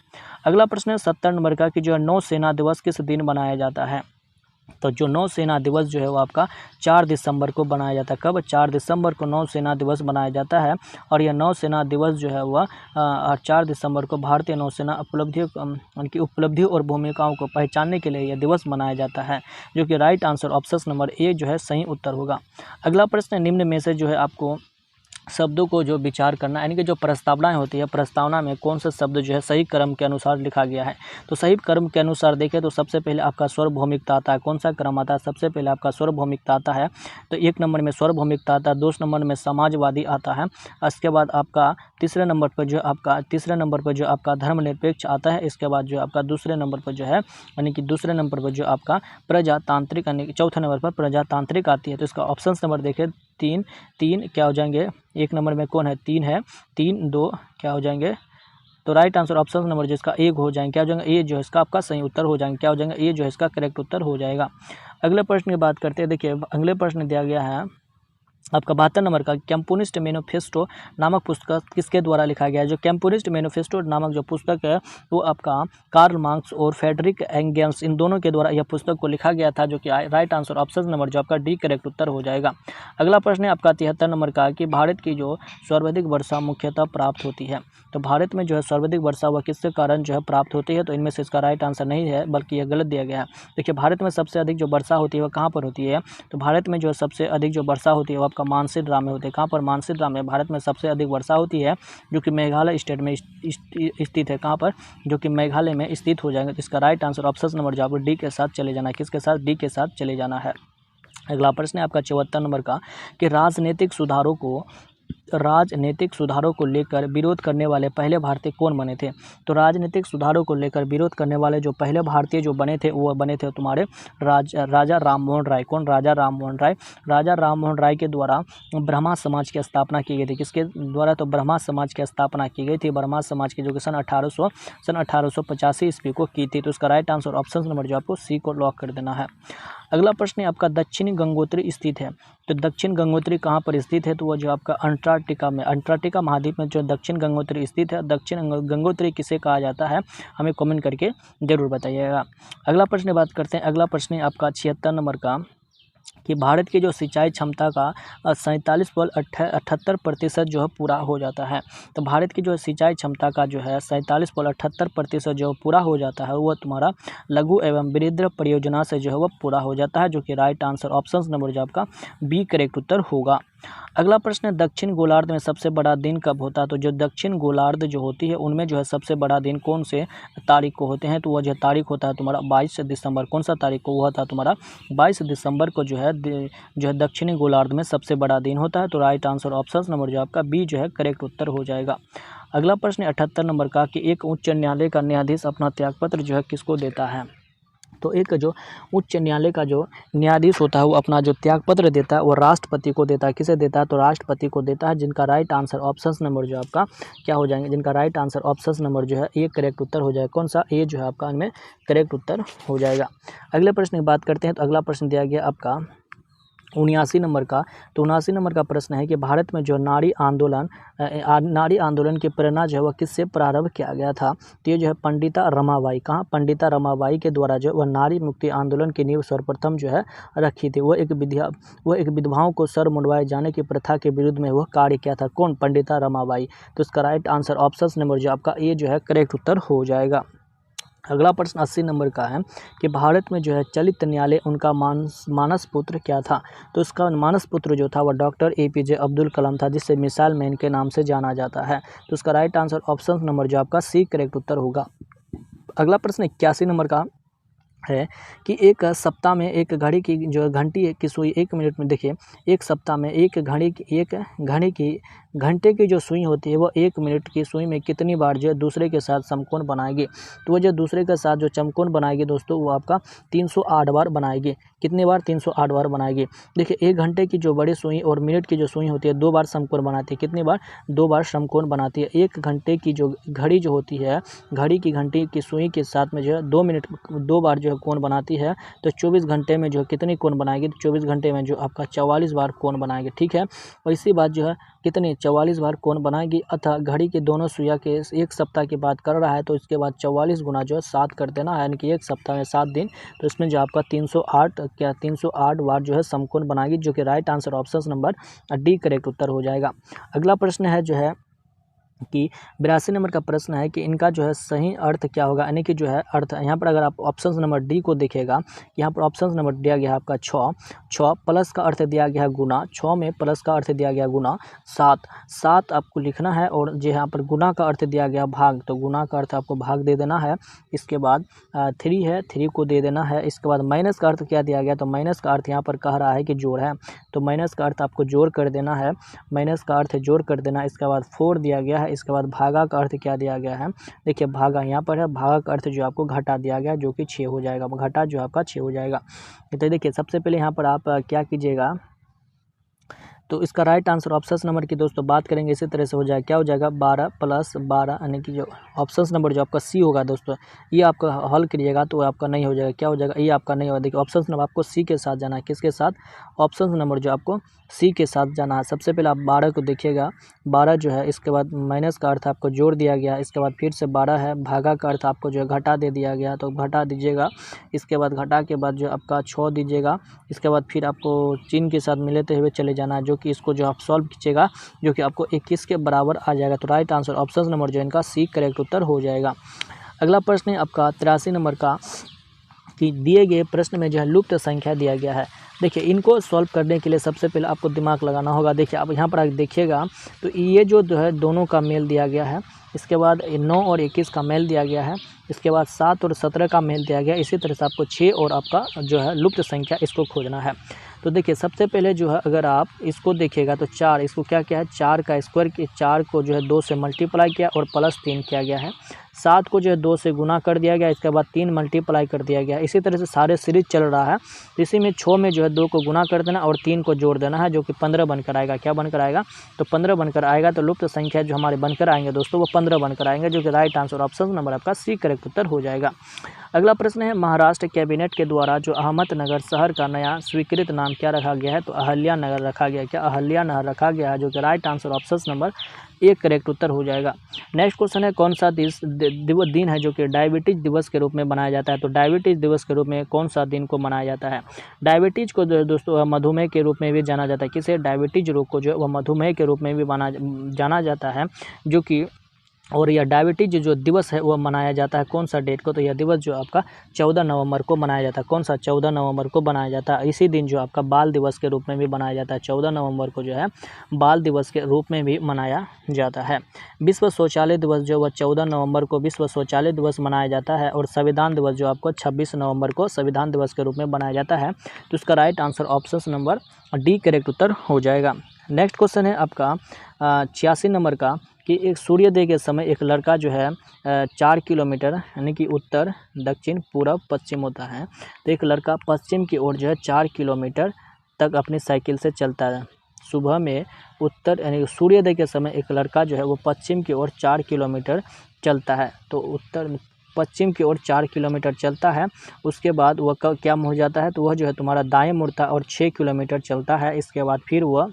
Speaker 1: अगला प्रश्न है 70 नंबर का कि जो है नौसेना दिवस किस दिन मनाया जाता है। तो जो नौसेना दिवस जो है वो आपका 4 दिसंबर को बनाया जाता है। कब, 4 दिसंबर को नौसेना दिवस मनाया जाता है। और यह नौसेना दिवस जो है वह 4 दिसंबर को भारतीय नौसेना उनकी उपलब्धि और भूमिकाओं को पहचानने के लिए यह दिवस मनाया जाता है, जो कि राइट आंसर ऑप्शन नंबर ए जो है सही उत्तर होगा। अगला प्रश्न निम्न में से जो है आपको शब्दों को जो विचार करना, यानी कि जो प्रस्तावनाएं होती है, प्रस्तावना में कौन सा शब्द जो है सही क्रम के अनुसार लिखा गया है। तो सही क्रम के अनुसार देखें तो सबसे पहले आपका सार्वभौमिकता आता है। कौन सा क्रम आता है, सबसे पहले आपका सार्वभौमिकता आता है। तो 1 नंबर में सार्वभौमिकता आता है, 2 नंबर में समाजवादी आता है। इसके बाद आपका तीसरे नंबर पर जो आपका धर्मनिरपेक्ष आता है। इसके बाद जो आपका दूसरे नंबर पर जो है यानी कि दूसरे नंबर पर जो आपका प्रजातांत्रिक, यानी कि चौथे नंबर पर प्रजातांत्रिक आती है। तो इसका ऑप्शन नंबर देखें 3 क्या हो जाएंगे, 1 नंबर में कौन है, 3 है, 3 2 क्या हो जाएंगे। तो राइट आंसर ऑप्शन नंबर जिसका ए हो जाएंगे, क्या हो जाएंगे, ए जो है इसका आपका सही उत्तर हो जाएंगे, क्या हो जाएंगे, ए जो है इसका करेक्ट उत्तर हो जाएगा। अगले प्रश्न की बात करते हैं। देखिए अगले प्रश्न दिया गया है आपका 72 नंबर का कम्युनिस्ट मैनिफेस्टो नामक पुस्तक किसके द्वारा लिखा गया है। जो कम्युनिस्ट मैनिफेस्टो नामक जो पुस्तक है वो आपका कार्ल मार्क्स और फ्रेडरिक एंगल्स इन दोनों के द्वारा यह पुस्तक को लिखा गया था, जो कि राइट आंसर ऑप्शन नंबर जो आपका डी करेक्ट उत्तर हो जाएगा। अगला प्रश्न है आपका 73 नंबर का कि भारत की जो सर्वाधिक वर्षा मुख्यतः प्राप्त होती है। तो भारत में जो है सर्वाधिक वर्षा वह किसके कारण जो है प्राप्त होती है, तो इनमें से इसका राइट आंसर नहीं है बल्कि यह गलत दिया गया है। देखिए भारत में सबसे अधिक जो वर्षा होती है वह कहाँ पर होती है, तो भारत में जो है सबसे अधिक जो वर्षा होती है वो आपका मानसी ड्राम में होती है। कहाँ पर, मानसी ड्राम में भारत में सबसे अधिक वर्षा होती है, जो कि मेघालय स्टेट में स्थित है। कहाँ पर, जो कि मेघालय में स्थित हो जाएगा। तो इसका राइट आंसर ऑप्शन नंबर जो आपको डी के साथ चले जाना है। किसके साथ, डी के साथ चले जाना है। अगला प्रश्न है आपका 74 नंबर का कि राजनीतिक सुधारों को लेकर विरोध करने वाले पहले भारतीय कौन बने थे। तो राजनीतिक सुधारों को लेकर विरोध करने वाले जो पहले भारतीय जो बने थे वो बने थे तुम्हारे राजा राम मोहन राय। कौन, राजा राम मोहन राय। राजा राम मोहन राय के द्वारा ब्रह्मा समाज की स्थापना की गई थी। किसके द्वारा, तो ब्रह्मा समाज की स्थापना की गई थी। ब्रह्मा समाज की जो कि सन 1885 ईस्वी को की थी। तो उसका राइट आंसर ऑप्शन नंबर जो आपको सी को लॉक कर देना है। अगला प्रश्न आपका दक्षिणी गंगोत्री स्थित है। तो दक्षिण गंगोत्री कहाँ पर स्थित है, तो वो जो आपका अंटार्कटिका महाद्वीप में जो दक्षिण गंगोत्री स्थित है। दक्षिण गंगोत्री किसे कहा जाता है, हमें कमेंट करके जरूर बताइएगा। अगला प्रश्न बात करते हैं। अगला प्रश्न आपका 76 नंबर का कि भारत की जो सिंचाई क्षमता का 47.78% जो है पूरा हो जाता है। तो भारत की जो सिंचाई क्षमता का जो है 47.78% जो पूरा हो जाता है वह तुम्हारा लघु एवं वृहद परियोजना से जो है वह पूरा हो जाता है, जो कि राइट आंसर ऑप्शन नंबर जो आपका बी करेक्ट उत्तर होगा। अगला प्रश्न है दक्षिण गोलार्ध में सबसे बड़ा दिन कब होता है। तो जो दक्षिण गोलार्ध जो होती है उनमें जो है सबसे बड़ा दिन कौन से तारीख को होते हैं, तो वह जो तारीख होता है तुम्हारा 22 दिसंबर। कौन सा तारीख को, वह था तुम्हारा 22 दिसंबर को जो है दक्षिणी गोलार्ध में सबसे बड़ा दिन होता है। तो राइट आंसर ऑप्शन नंबर जो आपका बी जो है करेक्ट उत्तर हो जाएगा। अगला प्रश्न 78 नंबर का कि एक उच्च न्यायालय का न्यायाधीश अपना त्यागपत्र जो है किसको देता है। तो एक जो उच्च न्यायालय का जो न्यायाधीश होता है वो अपना जो त्यागपत्र देता है वो राष्ट्रपति को देता है। किसे देता है, तो राष्ट्रपति को देता है। जिनका राइट आंसर ऑप्शन नंबर जो आपका क्या हो जाएंगे, जिनका राइट आंसर ऑप्शन नंबर जो है ए करेक्ट उत्तर हो जाएगा। कौन सा, ए जो है आपका इनमें करेक्ट उत्तर हो जाएगा। अगले प्रश्न की बात करते हैं। तो अगला प्रश्न दिया गया आपका 79 नंबर का। तो 79 नंबर का प्रश्न है कि भारत में जो नारी आंदोलन की प्रेरणा जो है वह किससे प्रारंभ किया गया था। तो ये जो है पंडिता रमाबाई। कहाँ, पंडिता रमाबाई के द्वारा जो वह नारी मुक्ति आंदोलन की नींव सर्वप्रथम जो है रखी थी। वह एक विधवाओं को सर मुंडवाए जाने की प्रथा के विरुद्ध में वह कार्य किया था। कौन, पंडिता रमाबाई। तो इसका राइट आंसर ऑप्शन नंबर जो आपका ए जो है करेक्ट उत्तर हो जाएगा। अगला प्रश्न 80 नंबर का है कि भारत में जो है चलित न्यायालय उनका मानस पुत्र क्या था। तो इसका मानस पुत्र जो था वह डॉक्टर APJ अब्दुल कलाम था, जिससे मिसाइल मैन के नाम से जाना जाता है। तो इसका राइट आंसर ऑप्शन नंबर जो आपका सी करेक्ट उत्तर होगा। अगला प्रश्न 81 नंबर का है कि एक सप्ताह में एक घड़ी की जो घंटी की सुई 1 मिनट में, देखिए एक सप्ताह में एक घंटे की जो सुई होती है वो 1 मिनट की सुई में कितनी बार जो है दूसरे के साथ समकोण बनाएगी। तो वो जो दूसरे के साथ जो समकोण बनाएगी दोस्तों वो आपका 308 बार बनाएगी। कितनी बार, 308 बार बनाएगी। देखिए 1 घंटे की जो बड़ी सुई और मिनट की जो सुई होती है 2 बार समकोण बनाती है। कितनी बार, 2 बार समकोण बनाती है। 1 घंटे की जो घड़ी जो होती है, घड़ी की घंटी की सुई के साथ में जो है 2 बार जो है कोण बनाती है। तो 24 घंटे में जो कितनी कोण बनाएगी, तो 24 घंटे में जो आपका 44 बार कोण बनाएगी। ठीक है, और इसी बात जो है कितनी 44 बार कोण बनाएगी। अतः घड़ी के दोनों सुइया के 1 सप्ताह की बात कर रहा है, तो इसके बाद 44 गुना जो है 7 कर देना है, यानी कि 1 सप्ताह में 7 दिन। तो इसमें जो आपका 308 बार जो है समकोण बनाएगी, जो कि right answer option number D correct उत्तर हो जाएगा। अगला प्रश्न है जो है कि 82 नंबर का प्रश्न है कि इनका जो है सही अर्थ क्या होगा, यानी कि जो है अर्थ यहाँ पर अगर आप ऑप्शन नंबर डी को देखेगा, यहाँ पर ऑप्शन नंबर दिया गया है आपका 6 प्लस का अर्थ दिया गया है गुना, 6 में प्लस का अर्थ दिया गया गुना, 7 आपको लिखना है, और जो यहाँ पर गुना का अर्थ दिया गया भाग, तो गुना का अर्थ आपको भाग दे देना है। इसके बाद 3 है, 3 को दे देना है। इसके बाद माइनस का अर्थ क्या दिया गया, तो माइनस का अर्थ यहाँ पर कह रहा है कि जोड़ है, तो माइनस का अर्थ आपको जोड़ कर देना है, माइनस का अर्थ जोड़ कर देना। इसके बाद 4 दिया गया है। इसके बाद भागा का अर्थ क्या दिया गया है, देखिए भागा यहाँ पर है, भागा का अर्थ जो आपको घटा दिया गया जो कि 6 हो जाएगा, घटा जो आपका 6 हो जाएगा। तो देखिए सबसे पहले यहाँ पर आप क्या कीजिएगा तो इसका राइट आंसर ऑप्शन नंबर की दोस्तों बात करेंगे इसी तरह से हो जाएगा, क्या हो जाएगा 12 + 12, यानी कि जो ऑप्शन नंबर जो आपका सी होगा दोस्तों, ये आपका हल करिएगा तो आपका नहीं हो जाएगा, क्या हो जाएगा, ये आपका नहीं होगा। देखिए ऑप्शन नंबर आपको सी के साथ जाना है, किसके साथ, ऑप्शन नंबर जो आपको सी के साथ जाना है। सबसे पहले आप 12 को देखिएगा, 12 जो है इसके बाद माइनस का अर्थ आपको जोड़ दिया गया, इसके बाद फिर से 12 है, भागा का अर्थ आपको जो है घटा दे दिया गया, तो घटा दीजिएगा। इसके बाद घटा के बाद जो आपका 6 दीजिएगा, इसके बाद फिर आपको चिन्ह के साथ मिलाते हुए चले जाना है, जो कि इसको जो आप सॉल्व कीजिएगा जो कि आपको 21 के बराबर आ जाएगा। तो राइट आंसर ऑप्शन नंबर जो है इनका सी करेक्ट उत्तर हो जाएगा। अगला प्रश्न है आपका 83 नंबर का, कि दिए गए प्रश्न में जो है लुप्त संख्या दिया गया है। देखिए इनको सॉल्व करने के लिए सबसे पहले आपको दिमाग लगाना होगा। देखिए आप यहाँ पर देखिएगा तो ये जो है दोनों का मेल दिया गया है, इसके बाद 9 और 21 का मेल दिया गया है, इसके बाद 7 और 17 का मेल दिया गया। इसी तरह से आपको 6 और आपका जो है लुप्त संख्या इसको खोजना है। तो देखिए सबसे पहले जो है अगर आप इसको देखिएगा तो 4, इसको क्या किया है, 4 का स्क्वायर, 4 को जो है 2 से मल्टीप्लाई किया और +3 किया गया है। 7 को जो है 2 से गुना कर दिया गया, इसके बाद 3 मल्टीप्लाई कर दिया गया। इसी तरह से सारे सीरीज चल रहा है। इसी में 6 में जो है 2 को गुना कर देना और 3 को जोड़ देना है, जो कि 15 बनकर आएगा। क्या बनकर आएगा, तो 15 बनकर आएगा। तो लुप्त संख्या जो हमारे बनकर आएंगे दोस्तों वो 15 बनकर आएंगे, जो कि राइट आंसर ऑप्शन नंबर आपका सी करेक्ट उत्तर हो जाएगा। अगला प्रश्न है, महाराष्ट्र कैबिनेट के द्वारा जो अहमदनगर शहर का नया स्वीकृत नाम क्या रखा गया है, तो अहल्यानगर रखा गया है। क्या अहल्यानगर रखा गया है, जो कि right answer option number A correct उत्तर हो जाएगा। नेक्स्ट क्वेश्चन है, कौन सा दिन है जो कि डायबिटीज दिवस के रूप में मनाया जाता है, तो डायबिटीज दिवस के रूप में कौन सा दिन को मनाया जाता है। डायबिटीज को दोस्तों मधुमेह के रूप में भी जाना जाता है। किसे, डायबिटीज रोग को जो है वह मधुमेह के रूप में भी जाना जाता है, जो कि और यह डायबिटीज जो दिवस है वह मनाया जाता है कौन सा डेट को, तो यह दिवस जो आपका 14 नवंबर को मनाया जाता है। कौन सा, 14 नवंबर को मनाया जाता है। इसी दिन जो आपका बाल दिवस के रूप में भी मनाया जाता है, 14 नवंबर को जो है बाल दिवस के रूप में भी मनाया जाता है। विश्व शौचालय दिवस जो वह 14 नवंबर को विश्व शौचालय दिवस मनाया जाता है, और संविधान दिवस जो आपको 26 नवंबर को संविधान दिवस के रूप में मनाया जाता है। तो इसका right answer option number D correct उत्तर हो जाएगा। नेक्स्ट क्वेश्चन है आपका 86 नंबर का, कि एक सूर्योदय के समय एक लड़का जो है 4 किलोमीटर यानी कि उत्तर दक्षिण पूरब पश्चिम होता है, तो एक लड़का पश्चिम की ओर जो है 4 किलोमीटर तक अपनी साइकिल से चलता है। सुबह में उत्तर यानी सूर्योदय के समय एक लड़का जो है वो पश्चिम की ओर 4 किलोमीटर चलता है, तो उत्तर पश्चिम की ओर 4 किलोमीटर चलता है। उसके बाद वह क्या हो जाता है, तो वह जो है तुम्हारा दाएँ मुड़ता और 6 किलोमीटर चलता है। इसके बाद फिर वह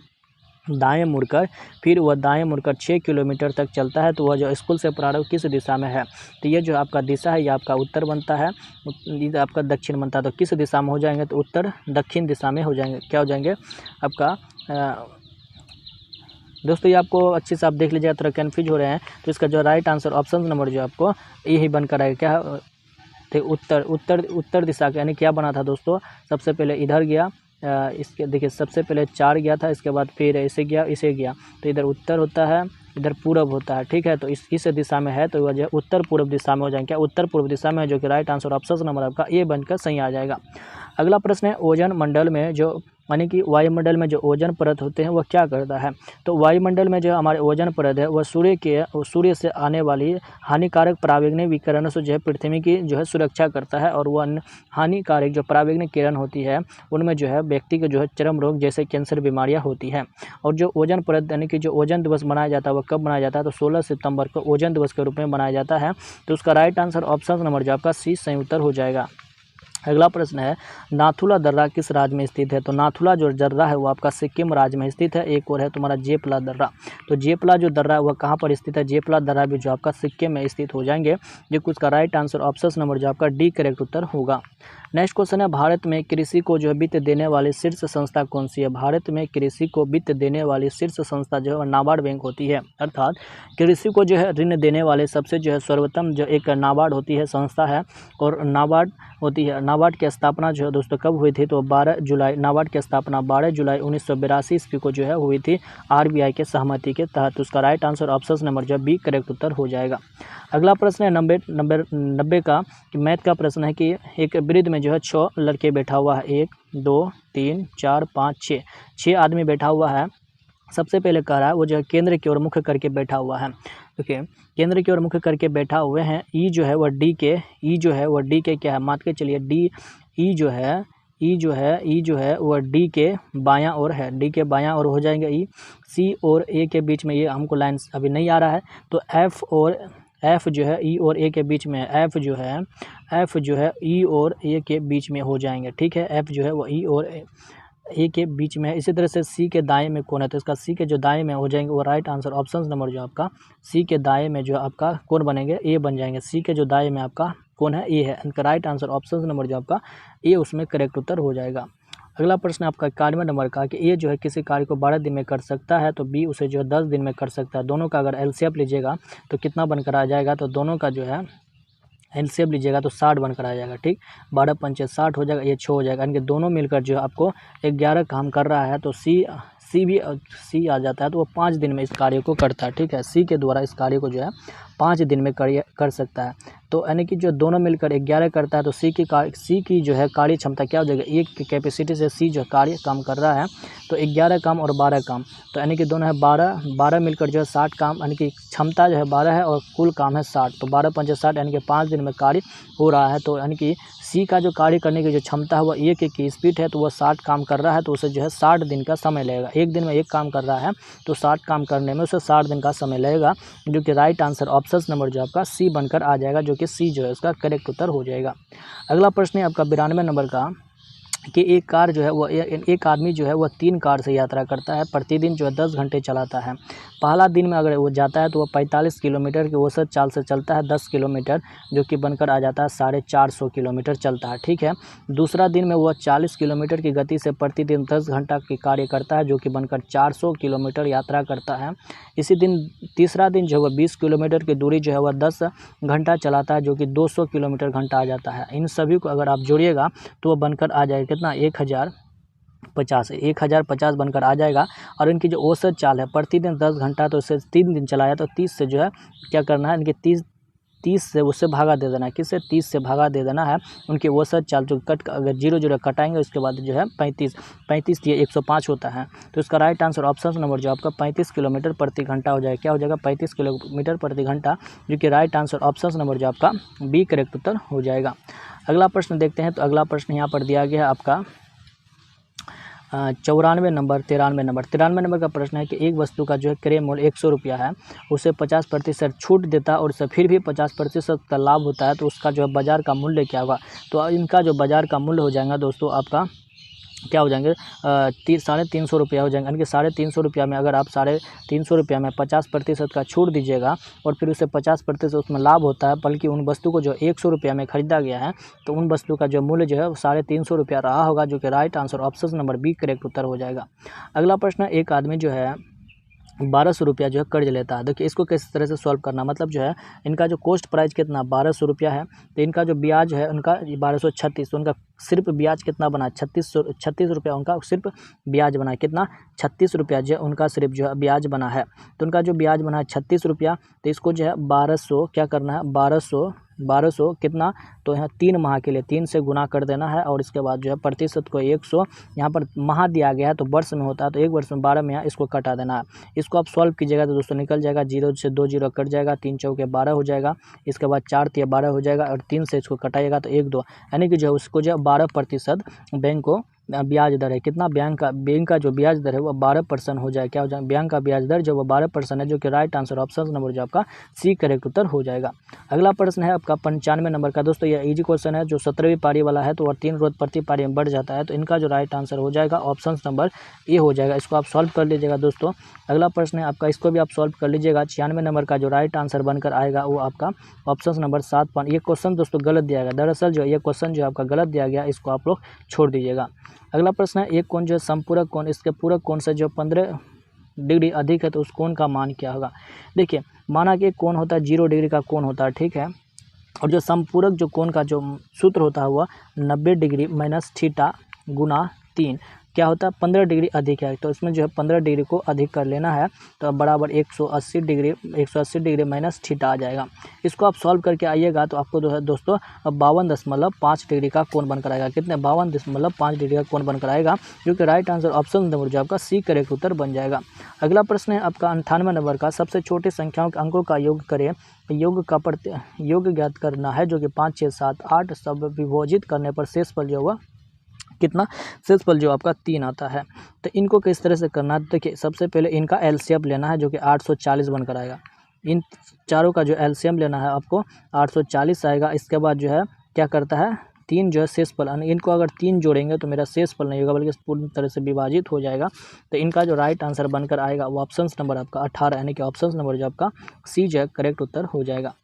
Speaker 1: दाएं मुड़कर 6 किलोमीटर तक चलता है। तो वह जो स्कूल से प्रारंभ किस दिशा में है, तो ये जो आपका दिशा है ये आपका उत्तर बनता है, ये आपका दक्षिण बनता है। तो किस दिशा में हो जाएंगे, तो उत्तर दक्षिण दिशा में हो जाएंगे। क्या हो जाएंगे आपका दोस्तों, ये आपको अच्छे से आप देख लीजिएगा, थोड़ा कन्फ्यूज हो रहे हैं। तो इसका जो राइट आंसर ऑप्शन नंबर जो आपको यही बनकर आएगा। क्या थे, उत्तर दिशा का, यानी क्या बना था दोस्तों, सबसे पहले इधर गया, इसके देखिए सबसे पहले 4 गया था, इसके बाद फिर इसे गया, तो इधर उत्तर होता है, इधर पूरब होता है। ठीक है, तो इस दिशा में है तो वह उत्तर पूर्व दिशा में हो जाएंगे। क्या उत्तर पूर्व दिशा में है, जो कि राइट आंसर ऑप्शन नंबर आपका ए बनकर सही आ जाएगा। अगला प्रश्न है, ओजोन मंडल में जो यानी कि वायुमंडल में जो ओजोन परत होते हैं वह क्या करता है, तो वायुमंडल में जो हमारे ओजोन परत है वह सूर्य से आने वाली हानिकारक पराबैंगनी विकिरणों से जो है पृथ्वी की जो है सुरक्षा करता है, और वह हानिकारक जो पराबैंगनी किरण होती है उनमें जो है व्यक्ति के जो है चर्म रोग जैसे कैंसर बीमारियां होती हैं। और जो ओजोन परत यानी कि जो ओजोन दिवस मनाया जाता है वह कब मनाया जाता है, तो 16 सितंबर को ओजोन दिवस के रूप में मनाया जाता है। तो उसका राइट आंसर ऑप्शन नंबर जो आपका सी सही उत्तर हो जाएगा। अगला प्रश्न है, नाथुला दर्रा किस राज्य में स्थित है, तो नाथुला जो दर्रा है वो आपका सिक्किम राज्य में स्थित है। एक और है तुम्हारा जेपला दर्रा, तो जेपला जो दर्रा है वह कहाँ पर स्थित है, जेपला दर्रा भी जो आपका सिक्किम में स्थित हो जाएंगे, जो कुछ का राइट आंसर ऑप्शन नंबर जो आपका डी करेक्ट उत्तर होगा। नेक्स्ट क्वेश्चन है, भारत में कृषि को जो है वित्त देने वाली शीर्ष संस्था कौन सी है, भारत में कृषि को वित्त देने वाली शीर्ष संस्था जो है नाबार्ड बैंक होती है। अर्थात कृषि को जो है ऋण देने वाले सबसे जो है सर्वोत्तम जो एक नाबार्ड होती है संस्था है, और नाबार्ड होती है। नाबार्ड की स्थापना जो है दोस्तों कब हुई थी, तो 12 जुलाई, नाबार्ड की स्थापना 12 जुलाई 1982 ईस्वी को जो है हुई थी RBI के सहमति के तहत। उसका राइट आंसर ऑप्शन नंबर जो बी करेक्ट उत्तर हो जाएगा। अगला प्रश्न है 90 का, कि मैथ का प्रश्न है कि एक वृद्ध में जो है 6 लड़के बैठा हुआ है, 1 2 3 4 5 6 आदमी बैठा हुआ है। सबसे पहले कह रहा है वो जो है केंद्र की ओर मुख करके बैठा हुआ है। देखिए केंद्र की ओर मुख करके बैठा हुए हैं। ई जो है वह डी के क्या है, मान के चलिए डी ई जो है ई जो है वह डी के बायां ओर है, डी के बायां ओर हो जाएंगे ई। सी और ए के बीच में ये हमको लाइन अभी नहीं आ रहा है, तो एफ जो है ई और ए के बीच में है, एफ जो है ई और ए के बीच में हो जाएंगे, ठीक है। एफ जो है वो ई और ए के बीच में है। इसी तरह से सी के दाएं में कौन है, तो इसका सी के जो दाएं में हो जाएंगे वो राइट आंसर ऑप्शन नंबर जो आपका सी के दाएं में जो आपका कौन बनेंगे, ए बन जाएंगे। सी के जो दाएं में आपका कौन है, ए है। इनका राइट आंसर ऑप्शन नंबर जो आपका ए उसमें करेक्ट उत्तर हो जाएगा। अगला प्रश्न आपका 91 नंबर का कि ए जो है किसी कार्य को 12 दिन में कर सकता है, तो बी उसे जो है 10 दिन में कर सकता है। दोनों का अगर एलसीएम लीजिएगा तो कितना बनकर आ जाएगा, तो दोनों का जो है एलसीएम लीजिएगा तो 60 बनकर आ जाएगा, ठीक। 12 पंचे 60 हो जाएगा, ये 6 हो जाएगा। इनके दोनों मिलकर जो है आपको 11 काम कर रहा है, तो सी आ जाता है, तो वो 5 दिन में इस कार्य को करता है, ठीक है। सी के द्वारा इस कार्य को जो है 5 दिन में कर सकता है। तो यानी कि जो दोनों मिलकर 11 करता है, तो सी की जो है कार्य क्षमता क्या हो जाएगा, एक की कैपेसिटी से सी जो कार्य काम कर रहा है, तो 11 काम और 12 काम, तो यानी कि दोनों है 12 मिलकर जो है 60 काम, यानी कि क्षमता जो है 12 है और कुल काम है 60, तो 12 पंचे 60 यानी कि 5 दिन में कार्य हो रहा है। तो यानी कि सी का जो कार्य करने की जो क्षमता है वह एक की स्पीड है, तो वह 60 काम कर रहा है, तो उसे जो है 60 दिन का समय लगेगा। एक दिन में एक काम कर रहा है तो 60 काम करने में उसे 60 दिन का समय लगेगा, जो कि राइट आंसर ऑप्शन नंबर जो आपका सी बनकर आ जाएगा, जो कि सी जो है उसका करेक्ट उत्तर हो जाएगा। अगला प्रश्न है आपका 92 नंबर का कि एक कार जो है वो एक आदमी जो है वह 3 कार से यात्रा करता है, प्रतिदिन जो है 10 घंटे चलाता है। पहला दिन में अगर वो जाता है तो वह 45 किलोमीटर की औसत चाल से चलता है, 10 किलोमीटर, जो कि बनकर आ जाता है 450 किलोमीटर चलता है, ठीक है। दूसरा दिन में वह 40 किलोमीटर की गति से प्रतिदिन 10 घंटा की कार्य करता है, जो कि बनकर 400 किलोमीटर यात्रा करता है। इसी दिन तीसरा दिन जो है वह 20 किलोमीटर की दूरी जो है वह 10 घंटा चलाता है, जो कि 200 किलोमीटर घंटा आ जाता है। इन सभी को अगर आप जोड़िएगा तो वह बनकर आ जाएगा कितना, 1050 बनकर आ जाएगा। और इनकी जो औसत चाल है प्रतिदिन 10 घंटा, तो इससे 3 दिन चलाया, तो 30 से जो है क्या करना है, इनके 30 से उससे भागा दे देना है, किससे, 30 से भागा दे देना है। उनकी औसत चाल जो अगर 0 कटाएंगे उसके बाद जो है 35 ये 105 होता है, तो इसका राइट आंसर ऑप्शन नंबर जो आपका 35 किलोमीटर प्रति घंटा हो जाएगा। क्या हो जाएगा, 35 किलोमीटर प्रति घंटा, जो कि राइट आंसर ऑप्शन नंबर जो आपका बी करेक्ट उत्तर हो जाएगा। अगला प्रश्न देखते हैं, तो अगला प्रश्न यहाँ पर दिया गया है आपका 93 नंबर का प्रश्न है कि एक वस्तु का जो है क्रय मूल्य 100 रुपया है, उसे 50% छूट देता है और उसे फिर भी 50% का लाभ होता है, तो उसका जो है बाजार का मूल्य क्या होगा। तो इनका जो बाजार का मूल्य हो जाएगा दोस्तों आपका क्या हो जाएंगे, 350 रुपया हो जाएंगे। यानी कि 350 रुपया में अगर आप 350 रुपया में 50% का छूट दीजिएगा और फिर उसे 50% उसमें लाभ होता है, बल्कि उन वस्तु को जो 100 रुपया में खरीदा गया है, तो उन वस्तु का जो मूल्य जो है 350 रुपया रहा होगा, जो कि right answer option number B correct उत्तर हो जाएगा। अगला प्रश्न, एक आदमी जो है 1200 रुपया जो है कर्ज लेता है। देखिए इसको किस तरह से सॉल्व करना, मतलब जो है इनका जो कॉस्ट प्राइस कितना 1200 रुपया है, तो इनका जो ब्याज है उनका 1236, तो उनका सिर्फ ब्याज कितना बना, 36 रुपया उनका सिर्फ ब्याज बना है। कितना, 36 रुपया जो उनका सिर्फ जो है ब्याज बना है, तो उनका जो ब्याज बना है 36 रुपया, तो इसको जो है 1200 क्या करना है, 1200 कितना, तो यहाँ 3 माह के लिए 3 से गुना कर देना है, और इसके बाद जो है प्रतिशत को 100, यहाँ पर माह दिया गया है तो वर्ष में होता है, तो 1 वर्ष में 12 में इसको कटा देना है। इसको आप सॉल्व कीजिएगा तो दोस्तों निकल जाएगा, 0 से 2 0 कट जाएगा, 3 चौके 12 हो जाएगा, इसके बाद 4 तिया 12 हो जाएगा, और 3 से इसको कटाइएगा तो 1 2, यानी कि जो है उसको जो है 12% बैंक को ब्याज दर है। कितना, बैंक का जो ब्याज दर है वो 12% हो जाए। क्या हो जाए, बैंक का ब्याज दर जो वो 12% है, जो कि राइट आंसर ऑप्शन नंबर जो आपका सी करेक्ट उत्तर हो जाएगा। अगला प्रश्न है आपका 95 नंबर का दोस्तों, यह इजी क्वेश्चन है, जो 17वीं पारी वाला है, तो और 3 रोज प्रति पारी में बढ़ जाता है, तो इनका जो राइट आंसर हो जाएगा ऑप्शन नंबर ए हो जाएगा। इसको आप सॉल्व कर लीजिएगा दोस्तों। अगला प्रश्न है आपका, इसको भी आप सॉल्व कर लीजिएगा। 96 नंबर का जो राइट आंसर बनकर आएगा वो आपका ऑप्शन नंबर 7। ये क्वेश्चन दोस्तों गलत दिया गया, दरअसल जो ये क्वेश्चन जो आपका गलत दिया गया, इसको आप लोग छोड़ दीजिएगा। अगला प्रश्न है, एक कोण जो है संपूरक कोण, इसके पूरक कोण से जो 15 डिग्री अधिक है, तो उस कोण का मान क्या होगा। देखिए माना कि एक कोण होता है 0 डिग्री का कोण होता है, ठीक है, और जो संपूरक जो कोण का जो सूत्र होता है वह 90 डिग्री माइनस थीटा गुना 3 क्या होता है, 15 डिग्री अधिक है, तो इसमें जो है 15 डिग्री को अधिक कर लेना है, तो बराबर 180 डिग्री माइनस थीटा आ जाएगा। इसको आप सॉल्व करके आइएगा तो आपको जो है दोस्तों 52.5 डिग्री का कोण बनकर आएगा। कितने, 52.5 डिग्री का कोण बनकर आएगा, जो कि राइट आंसर ऑप्शन नंबर जो आपका सी करेक्ट उत्तर बन जाएगा। अगला प्रश्न है आपका 98 नंबर का, सबसे छोटी संख्याओं के अंकों का योग करें, योग ज्ञात करना है, जो कि 5 6 7 8 सब विभाजित करने पर शेष फल जो हुआ कितना शेषफल जो आपका 3 आता है। तो इनको किस तरह से करना है, देखिए सबसे पहले इनका एलसीएम लेना है जो कि 840 बनकर आएगा। इन चारों का जो एलसीएम लेना है आपको 840 आएगा। इसके बाद जो है क्या करता है, 3 जो है शेषफल, इनको अगर 3 जोड़ेंगे तो मेरा शेषफल नहीं होगा बल्कि पूरी तरह से विभाजित हो जाएगा। तो इनका जो राइट आंसर बनकर आएगा वो ऑप्शन नंबर आपका 18 यानी कि ऑप्शन नंबर जो आपका सी जो है करेक्ट उत्तर हो जाएगा।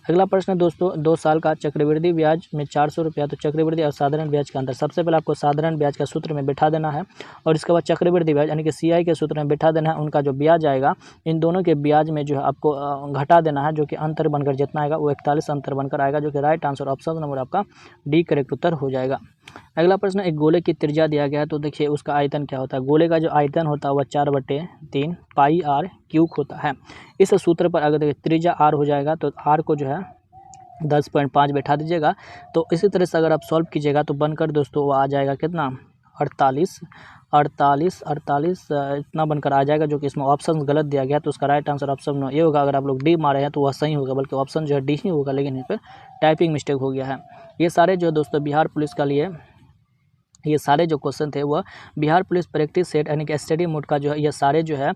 Speaker 1: अगला प्रश्न है दोस्तों, 2 साल का चक्रवृद्धि ब्याज में 400 रुपया। तो चक्रवृद्धि और साधारण ब्याज का अंतर, सबसे पहले आपको साधारण ब्याज का सूत्र में बैठा देना है और इसके बाद चक्रवृद्धि ब्याज यानी कि सीआई के सूत्र में बैठा देना है। उनका जो ब्याज आएगा इन दोनों के ब्याज में जो है आपको घटा देना है, जो कि अंतर बनकर जितना आएगा वो 41 अंतर बनकर आएगा, जो कि राइट आंसर ऑप्शन नंबर आपका डी करेक्ट उत्तर हो जाएगा। अगला प्रश्न, एक गोले की त्रिज्या दिया गया है। तो देखिए उसका आयतन क्या होता है। गोले का जो आयतन होता है वह 4/3 पाई आर क्यूब होता है। इस सूत्र पर अगर देखिए त्रिज्या आर हो जाएगा तो आर को जो है 10.5 बैठा दीजिएगा। तो इसी तरह से अगर आप सॉल्व कीजिएगा तो बनकर दोस्तों वो आ जाएगा कितना, 48 इतना बनकर आ जाएगा, जो कि इसमें ऑप्शन गलत दिया गया। तो उसका राइट आंसर ऑप्शन ये होगा। अगर आप लोग डी मारे हैं तो वह सही होगा, बल्कि ऑप्शन जो है डी ही होगा, लेकिन यहाँ पर टाइपिंग मिस्टेक हो गया है। ये सारे जो दोस्तों बिहार पुलिस का लिए ये सारे जो क्वेश्चन थे वह बिहार पुलिस प्रैक्टिस सेट यानी कि स्टडी मोड का जो है ये सारे जो है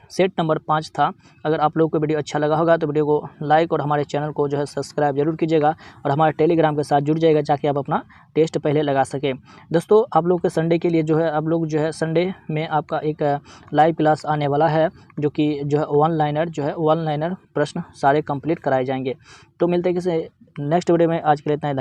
Speaker 1: सेट नंबर 5 था। अगर आप लोगों को वीडियो अच्छा लगा होगा तो वीडियो को लाइक और हमारे चैनल को जो है सब्सक्राइब जरूर कीजिएगा और हमारे टेलीग्राम के साथ जुड़ जाइएगा ताकि आप अपना टेस्ट पहले लगा सकें। दोस्तों आप लोग के संडे के लिए जो है आप लोग जो है संडे में आपका एक लाइव क्लास आने वाला है, जो कि जो है वन लाइनर प्रश्न सारे कंप्लीट कराए जाएंगे। तो मिलते हैं किसी नेक्स्ट वीडियो में। आज के लिए इतना ही।